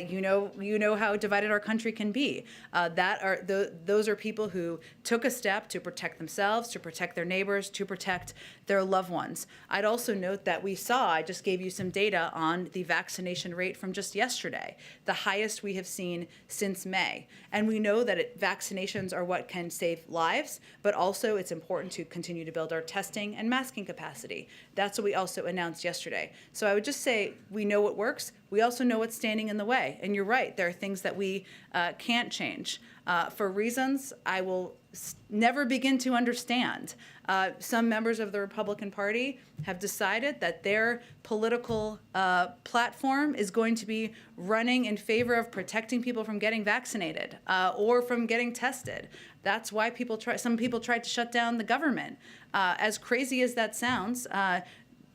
you know how divided our country can be. Those are people who took a step to protect themselves, to protect their neighbors, to protect their loved ones. I'd also note that I just gave you some data on the vaccination rate from just yesterday, the highest we have seen since May. And we know that vaccinations are what can save lives, but also it's important to continue to build our testing and masking capacity. That's what we also announced yesterday. So I would just say we know what works. We also know what's standing in the way. And you're right, there are things that we can't change. For reasons I will never begin to understand. Some members of the Republican Party have decided that their political platform is going to be running in favor of protecting people from getting vaccinated or from getting tested. That's why some people tried to shut down the government. As crazy as that sounds,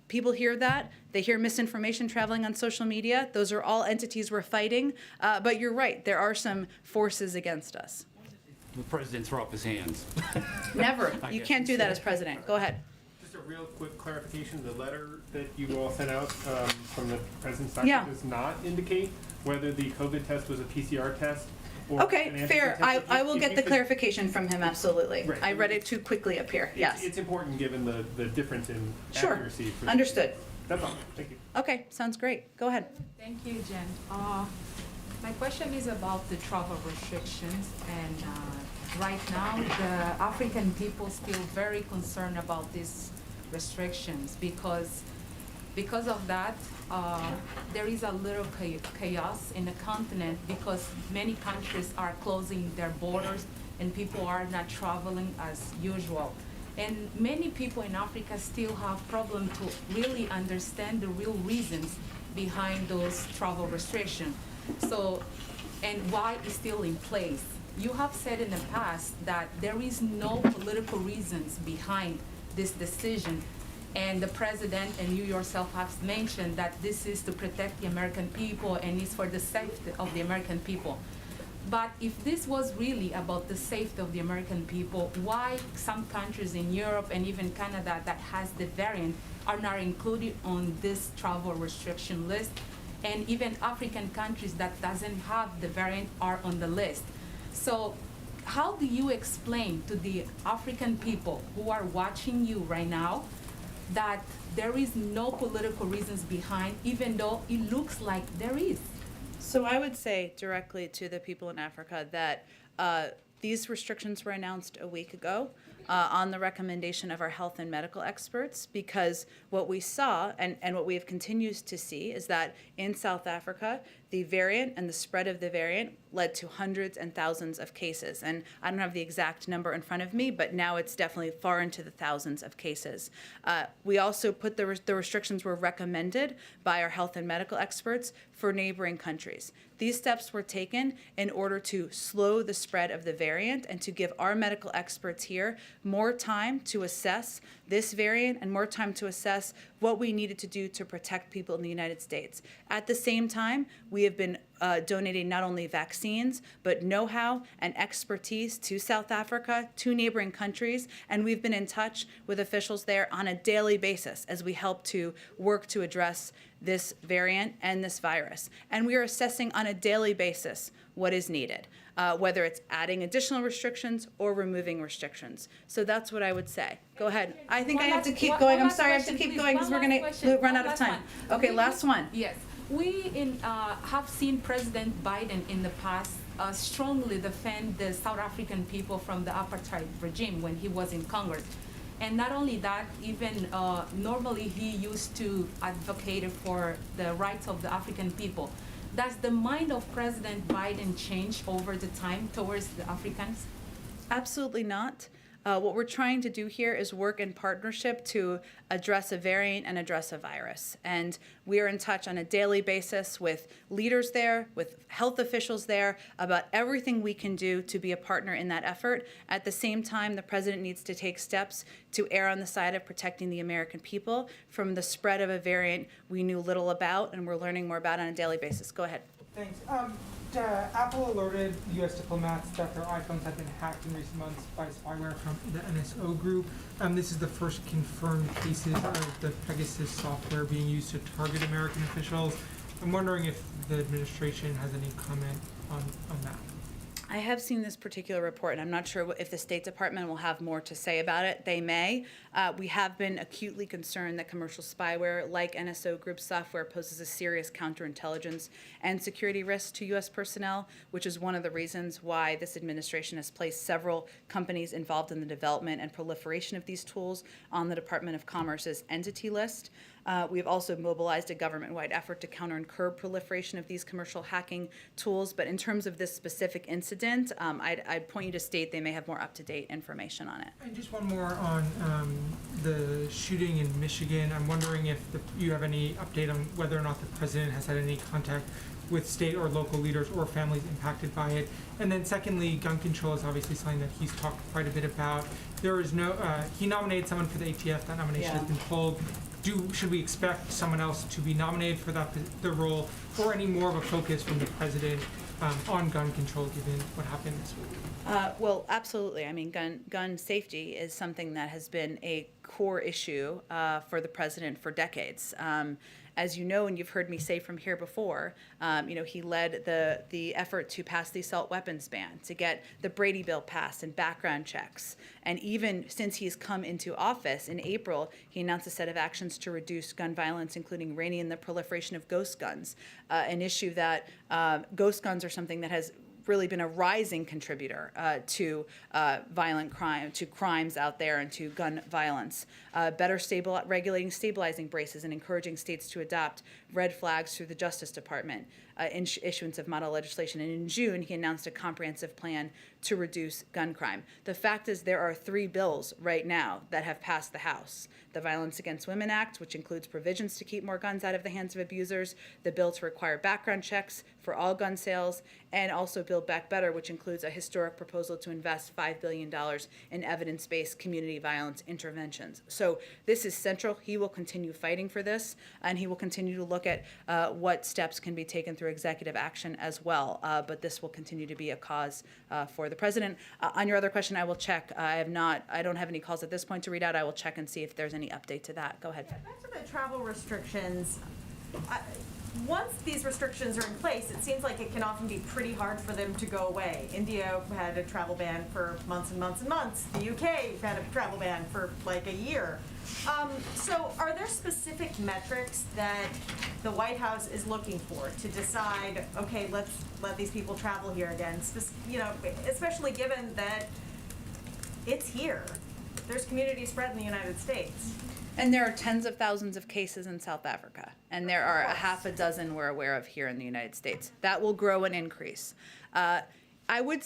people hear that. They hear misinformation traveling on social media. Those are all entities we're fighting. But you're right, there are some forces against us. The president throw up his hands. Never. You can't do that as president. Go ahead. Just a real quick clarification. The letter that you all sent out from the president's doctor does not indicate whether the COVID test was a PCR test or an Okay, antigen fair. test. I will get the clarification from him, absolutely. Right. I read it too quickly up here, yes. It's important given the difference in Sure. accuracy. Understood. That's all. Thank you. Okay, sounds great. Go ahead. Thank you, Jen. My question is about the travel restrictions, and right now the African people still very concerned about these restrictions because of that there is a little chaos in the continent because many countries are closing their borders and people are not traveling as usual. And many people in Africa still have problem to really understand the real reasons behind those travel restrictions. So, and why it's still in place. You have said in the past that there is no political reasons behind this decision. And the president and you yourself have mentioned that this is to protect the American people and it's for the safety of the American people. But if this was really about the safety of the American people, why some countries in Europe and even Canada that has the variant are not included on this travel restriction list? And even African countries that doesn't have the variant are on the list. So how do you explain to the African people who are watching you right now that there is no political reasons behind, even though it looks like there is? So I would say directly to the people in Africa that these restrictions were announced a week ago on the recommendation of our health and medical experts, because what we saw and what we have continued to see is that in South Africa, the variant and the spread of the variant led to hundreds and thousands of cases. And I don't have the exact number in front of me, but now it's definitely far into the thousands of cases. We also put the restrictions were recommended by our health and medical experts for neighboring countries. These steps were taken in order to slow the spread of the variant and to give our medical experts here more time to assess this variant and more time to assess what we needed to do to protect people in the United States. At the same time, we have been donating not only vaccines, but know-how and expertise to South Africa, to neighboring countries, and we've been in touch with officials there on a daily basis as we help to work to address this variant and this virus. And we are assessing on a daily basis what is needed, whether it's adding additional restrictions or removing restrictions. So that's what I would say. Go ahead. I think I have to keep going. I'm sorry, I have to keep going because we're going to run out of time. Okay, last one. Yes. We have seen President Biden in the past strongly defend the South African people from the apartheid regime when he was in Congress. And not only that, even normally he used to advocate for the rights of the African people. Does the mind of President Biden change over the time towards the Africans? Absolutely not. What we're trying to do here is work in partnership to address a variant and address a virus. And we are in touch on a daily basis with leaders there, with health officials there, about everything we can do to be a partner in that effort. At the same time, the president needs to take steps to err on the side of protecting the American people from the spread of a variant we knew little about and we're learning more about on a daily basis. Go ahead. Thanks. Apple alerted U.S. diplomats that their iPhones have been hacked in recent months by spyware from the NSO group. This is the first confirmed cases of the Pegasus software being used to target American officials. I'm wondering if the administration has any comment on that. I have seen this particular report, and I'm not sure if the State Department will have more to say about it. They may. We have been acutely concerned that commercial spyware, like NSO Group software, poses a serious counterintelligence and security risk to U.S. personnel, which is one of the reasons why this administration has placed several companies involved in the development and proliferation of these tools on the Department of Commerce's entity list. We have also mobilized a government-wide effort to counter and curb proliferation of these commercial hacking tools. But in terms of this specific incident, I'd point you to State. They may have more up-to-date information on it. And just one more on the shooting in Michigan. I'm wondering if you have any update on whether or not the president has had any contact with state or local leaders or families impacted by it. And then secondly, gun control is obviously something that he's talked quite a bit about. There is no, he nominated someone for the ATF. That nomination has been pulled. Should we expect someone else to be nominated for the role, or any more of a focus from the president on gun control, given what happened this week? Well, absolutely. I mean, gun safety is something that has been a core issue for the president for decades. As you know, and you've heard me say from here before, he led the effort to pass the assault weapons ban, to get the Brady Bill passed and background checks. And even since he's come into office in April, he announced a set of actions to reduce gun violence, including reining in the proliferation of ghost guns, an issue that ghost guns are something that has really been a rising contributor to violent crime, to crimes out there, and to gun violence. Better regulating stabilizing braces and encouraging states to adopt red flags through the Justice Department, issuance of model legislation. And in June, he announced a comprehensive plan to reduce gun crime. The fact is there are 3 bills right now that have passed the House. The Violence Against Women Act, which includes provisions to keep more guns out of the hands of abusers, the bill to require background checks for all gun sales, and also Build Back Better, which includes a historic proposal to invest $5 billion in evidence-based community violence interventions. So this is central. He will continue fighting for this, and he will continue to look at what steps can be taken through executive action as well. But this will continue to be a cause for the president. On your other question, I will check. I don't have any calls at this point to read out. I will check and see if there's any update to that. Go ahead. Yeah, back to the travel restrictions. Once these restrictions are in place, it seems like it can often be pretty hard for them to go away. India had a travel ban for months and months and months. The UK had a travel ban for like a year. So are there specific metrics that the White House is looking for to decide, okay, let's let these people travel here again? Especially given that it's here. There's community spread in the United States. And there are tens of thousands of cases in South Africa, and there are a half a dozen we're aware of here in the United States. That will grow and increase. I would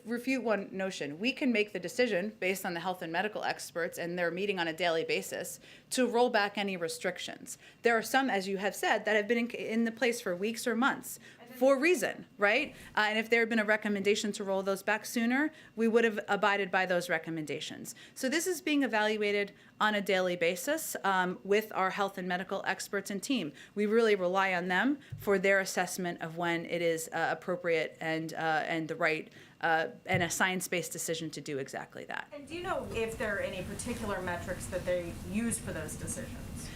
refute one notion. We can make the decision based on the health and medical experts, and they're meeting on a daily basis, to roll back any restrictions. There are some, as you have said, that have been in the place for weeks or months for a reason, right? And if there had been a recommendation to roll those back sooner, we would have abided by those recommendations. So this is being evaluated on a daily basis with our health and medical experts and team. We really rely on them for their assessment of when it is appropriate and the right and a science-based decision to do exactly that. And do you know if there are any particular metrics that they use for those decisions?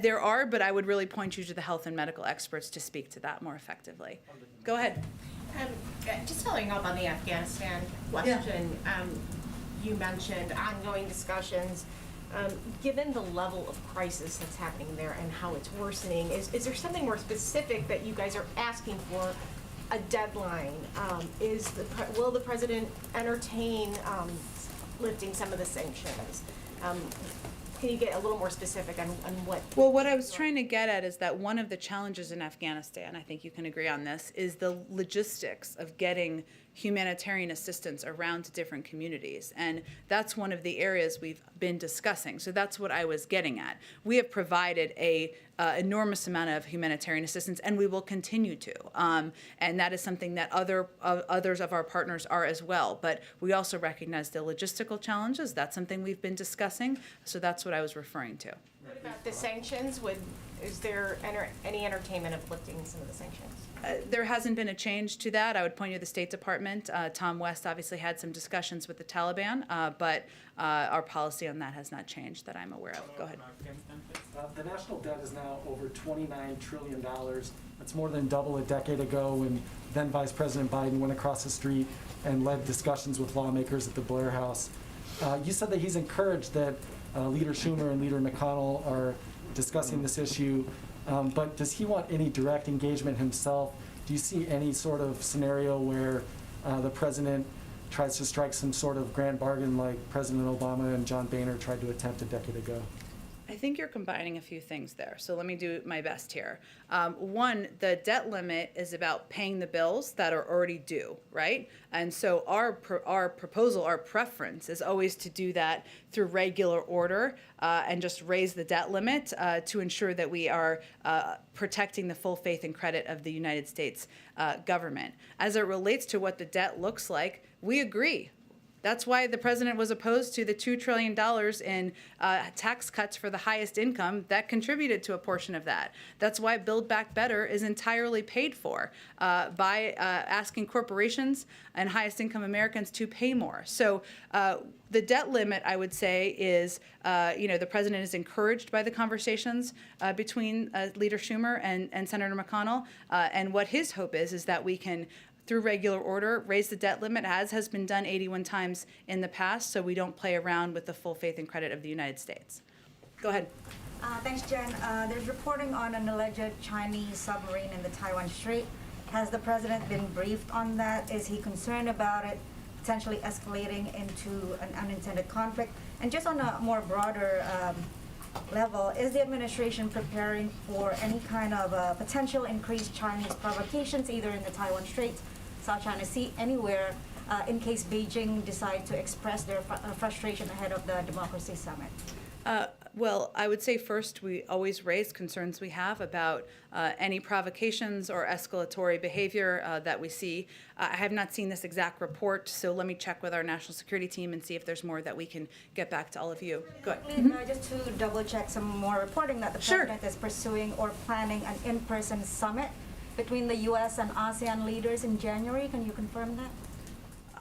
There are, but I would really point you to the health and medical experts to speak to that more effectively. Go ahead. Just following up on the Afghanistan question, you mentioned ongoing discussions. Given the level of crisis that's happening there and how it's worsening, is there something more specific that you guys are asking for? A deadline? Will the president entertain lifting some of the sanctions? Can you get a little more specific on what? Well, what I was trying to get at is that one of the challenges in Afghanistan, I think you can agree on this, is the logistics of getting humanitarian assistance around to different communities. And that's one of the areas we've been discussing. So that's what I was getting at. We have provided a enormous amount of humanitarian assistance, and we will continue to. And that is something that others of our partners are as well. But we also recognize the logistical challenges. That's something we've been discussing. So that's what I was referring to. What about the sanctions? Is there any entertainment of lifting some of the sanctions? There hasn't been a change to that. I would point you to the State Department. Tom West obviously had some discussions with the Taliban, but our policy on that has not changed that I'm aware of. Go ahead. The national debt is now over $29 trillion. That's more than double a decade ago when then Vice President Biden went across the street and led discussions with lawmakers at the Blair House. You said that he's encouraged that Leader Schumer and Leader McConnell are discussing this issue, but does he want any direct engagement himself? Do you see any sort of scenario where the president tries to strike some sort of grand bargain like President Obama and John Boehner tried to attempt a decade ago? I think you're combining a few things there, so let me do my best here. One, the debt limit is about paying the bills that are already due, right? And so our proposal, our preference is always to do that through regular order and just raise the debt limit to ensure that we are protecting the full faith and credit of the United States government. As it relates to what the debt looks like, we agree. That's why the president was opposed to the $2 trillion in tax cuts for the highest income that contributed to a portion of that. That's why Build Back Better is entirely paid for by asking corporations and highest income Americans to pay more. So the debt limit, I would say, is, the president is encouraged by the conversations between Leader Schumer and Senator McConnell. And what his hope is that we can, through regular order, raise the debt limit, as has been done 81 times in the past, so we don't play around with the full faith and credit of the United States. Go ahead. Thanks, Jen. There's reporting on an alleged Chinese submarine in the Taiwan Strait. Has the president been briefed on that? Is he concerned about it potentially escalating into an unintended conflict? And just on a more broader level, is the administration preparing for any kind of potential increased Chinese provocations, either in the Taiwan Strait, South China Sea, anywhere, in case Beijing decide to express their frustration ahead of the Democracy Summit? Well, I would say first, we always raise concerns we have about any provocations or escalatory behavior that we see. I have not seen this exact report, so let me check with our national security team and see if there's more that we can get back to all of you. Go ahead. Just to double check some more reporting that the president is pursuing or planning an in-person summit between the U.S. and ASEAN leaders in January. Can you confirm that?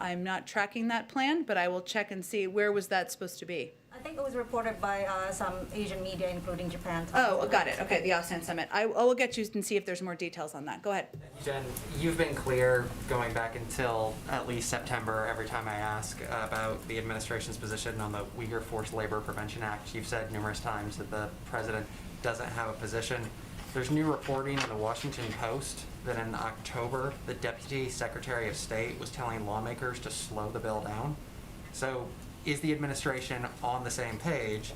I'm not tracking that plan, but I will check and see. Where was that supposed to be? I think it was reported by some Asian media, including Japan. Oh, got it. Okay, the ASEAN Summit. I will get you and see if there's more details on that. Go ahead. Jen, you've been clear going back until at least September, every time I ask about the administration's position on the Uyghur Forced Labor Prevention Act. You've said numerous times that the president doesn't have a position. There's new reporting in the Washington Post that in October, the Deputy Secretary of State was telling lawmakers to slow the bill down. So is the administration on the same page?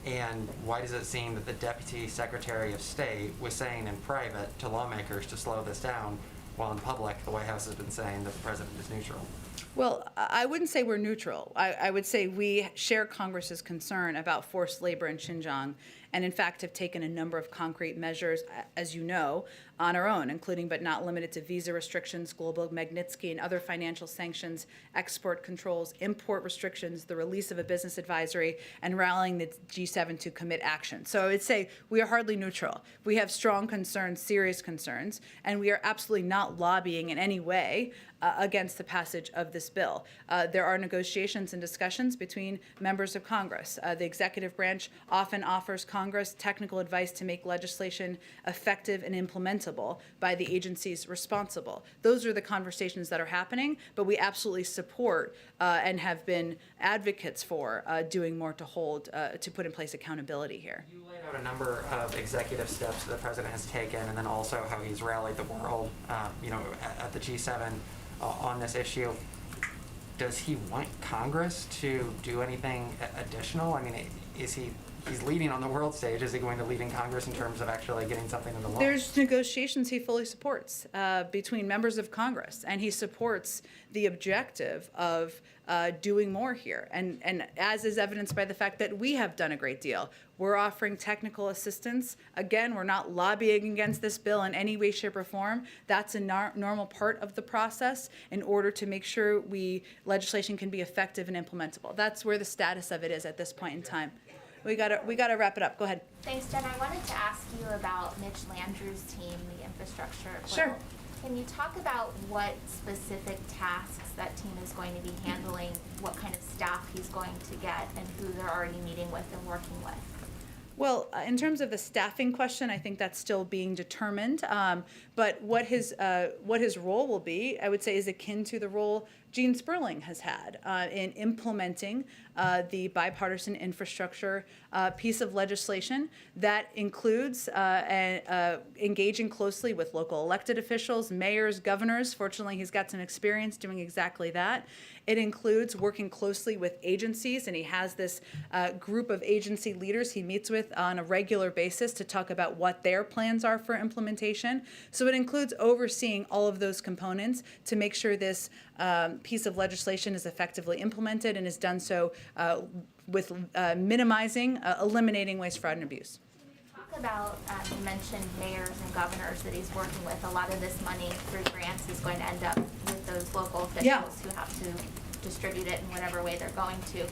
And why does it seem that the Deputy Secretary of State was saying in private to lawmakers to slow this down, while in public the White House has been saying that the president is neutral? Well, I wouldn't say we're neutral. I would say we share Congress's concern about forced labor in Xinjiang, and in fact have taken a number of concrete measures, as you know, on our own, including but not limited to visa restrictions, global Magnitsky and other financial sanctions, export controls, import restrictions, the release of a business advisory, and rallying the G7 to commit action. So I would say we are hardly neutral. We have strong concerns, serious concerns, and we are absolutely not lobbying in any way against the passage of this bill. There are negotiations and discussions between members of Congress. The executive branch often offers Congress technical advice to make legislation effective and implementable by the agencies responsible. Those are the conversations that are happening, but we absolutely support and have been advocates for doing more to put in place accountability here. You laid out a number of executive steps that the president has taken, and then also how he's rallied the world, at the G7 on this issue. Does he want Congress to do anything additional? I mean, he's leading on the world stage. Is he going to lead in Congress in terms of actually getting something into law? There's negotiations he fully supports between members of Congress, and he supports the objective of doing more here. And as is evidenced by the fact that we have done a great deal. We're offering technical assistance. Again, we're not lobbying against this bill in any way, shape, or form. That's a normal part of the process in order to make sure legislation can be effective and implementable. That's where the status of it is at this point in time. we gotta wrap it up. Go ahead. Thanks, Jen. I wanted to ask you about Mitch Landrieu's team, the infrastructure. Sure. Can you talk about what specific tasks that team is going to be handling, what kind of staff he's going to get, and who they're already meeting with and working with? Well, in terms of the staffing question, I think that's still being determined. But what his role will be, I would say, is akin to the role Gene Sperling has had in implementing the bipartisan infrastructure piece of legislation that includes engaging closely with local elected officials, mayors, governors. Fortunately, he's got some experience doing exactly that. It includes working closely with agencies, and he has this group of agency leaders he meets with on a regular basis to talk about what their plans are for implementation. So it includes overseeing all of those components to make sure this piece of legislation is effectively implemented and is done so with eliminating waste, fraud, and abuse. Talk about, you mentioned mayors and governors that he's working with. A lot of this money through grants is going to end up with those local officials who have to distribute it in whatever way they're going to.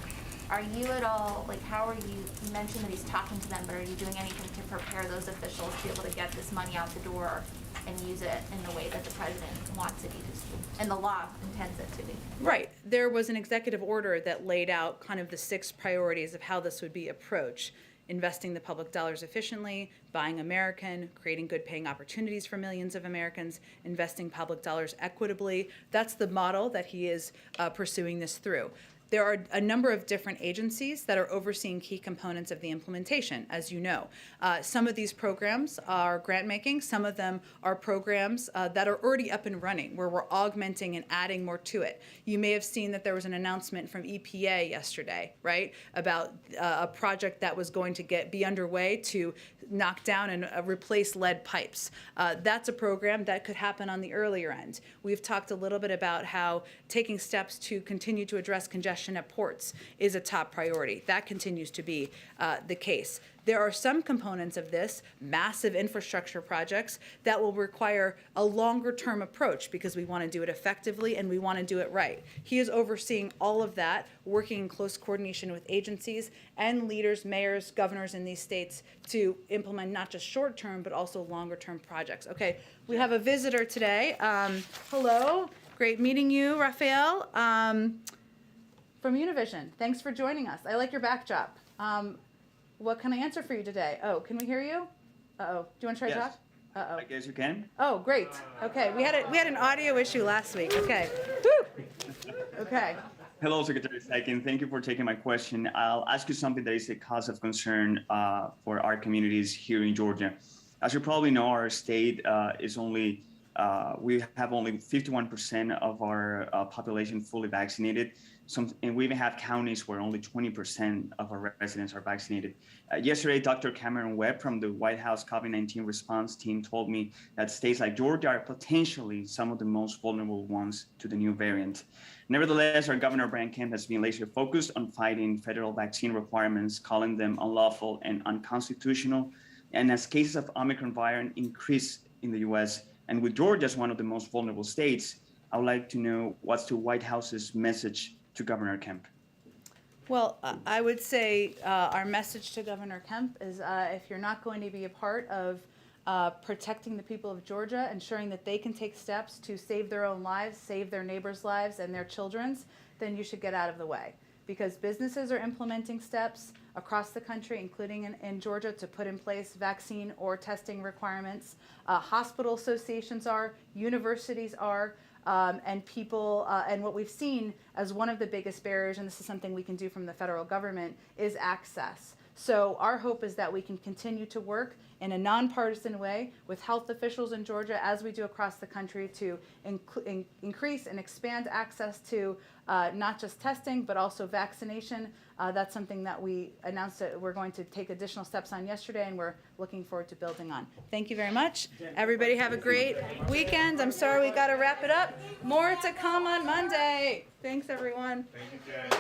Are you at all, like, how are you mentioned that he's talking to them, but are you doing anything to prepare those officials to be able to get this money out the door and use it in the way that the president wants it used and the law intends it to be? Right. There was an executive order that laid out kind of the 6 priorities of how this would be approached. Investing the public dollars efficiently, buying American, creating good paying opportunities for millions of Americans, investing public dollars equitably. That's the model that he is pursuing this through. There are a number of different agencies that are overseeing key components of the implementation, as you know. Some of these programs are grant making. Some of them are programs that are already up and running, where we're augmenting and adding more to it. You may have seen that there was an announcement from EPA yesterday, right, about a project that was going to be underway to knock down and replace lead pipes. That's a program that could happen on the earlier end. We've talked a little bit about how taking steps to continue to address congestion at ports is a top priority. That continues to be the case. There are some components of this, massive infrastructure projects, that will require a longer-term approach because we want to do it effectively and we want to do it right. He is overseeing all of that, working in close coordination with agencies and leaders, mayors, governors in these states to implement not just short-term but also longer-term projects. Okay, we have a visitor today. Hello, great meeting you, Raphael. From Univision, thanks for joining us. I like your backdrop. What can I answer for you today? Oh, can we hear you? Uh-oh, do you want to try to talk? Uh-oh. I guess you can. Oh, great. Okay, we had an audio issue last week. Okay. Woo! Okay. Hello, Secretary Psaki. Thank you for taking my question. I'll ask you something that is a cause of concern for our communities here in Georgia. As you probably know, our state is only, we have only 51% of our population fully vaccinated. And we even have counties where only 20% of our residents are vaccinated. Yesterday, Dr. Cameron Webb from the White House COVID-19 response team told me that states like Georgia are potentially some of the most vulnerable ones to the new variant. Nevertheless, our Governor Brian Kemp has been laser focused on fighting federal vaccine requirements, calling them unlawful and unconstitutional. And as cases of Omicron variant increase in the US, and with Georgia as one of the most vulnerable states, I would like to know what's the White House's message to Governor Kemp? Well, I would say our message to Governor Kemp is if you're not going to be a part of protecting the people of Georgia, ensuring that they can take steps to save their own lives, save their neighbors' lives and their children's, then you should get out of the way. Because businesses are implementing steps across the country, including in Georgia, to put in place vaccine or testing requirements. Hospital associations are, universities are, and people, and what we've seen as one of the biggest barriers, and this is something we can do from the federal government, is access. So our hope is that we can continue to work in a nonpartisan way with health officials in Georgia, as we do across the country, to increase and expand access to not just testing, but also vaccination. That's something that we announced that we're going to take additional steps on yesterday, and we're looking forward to building on. Thank you very much. Everybody have a great weekend. I'm sorry we got to wrap it up. More to come on Monday. Thanks, everyone. Thank you, Jen.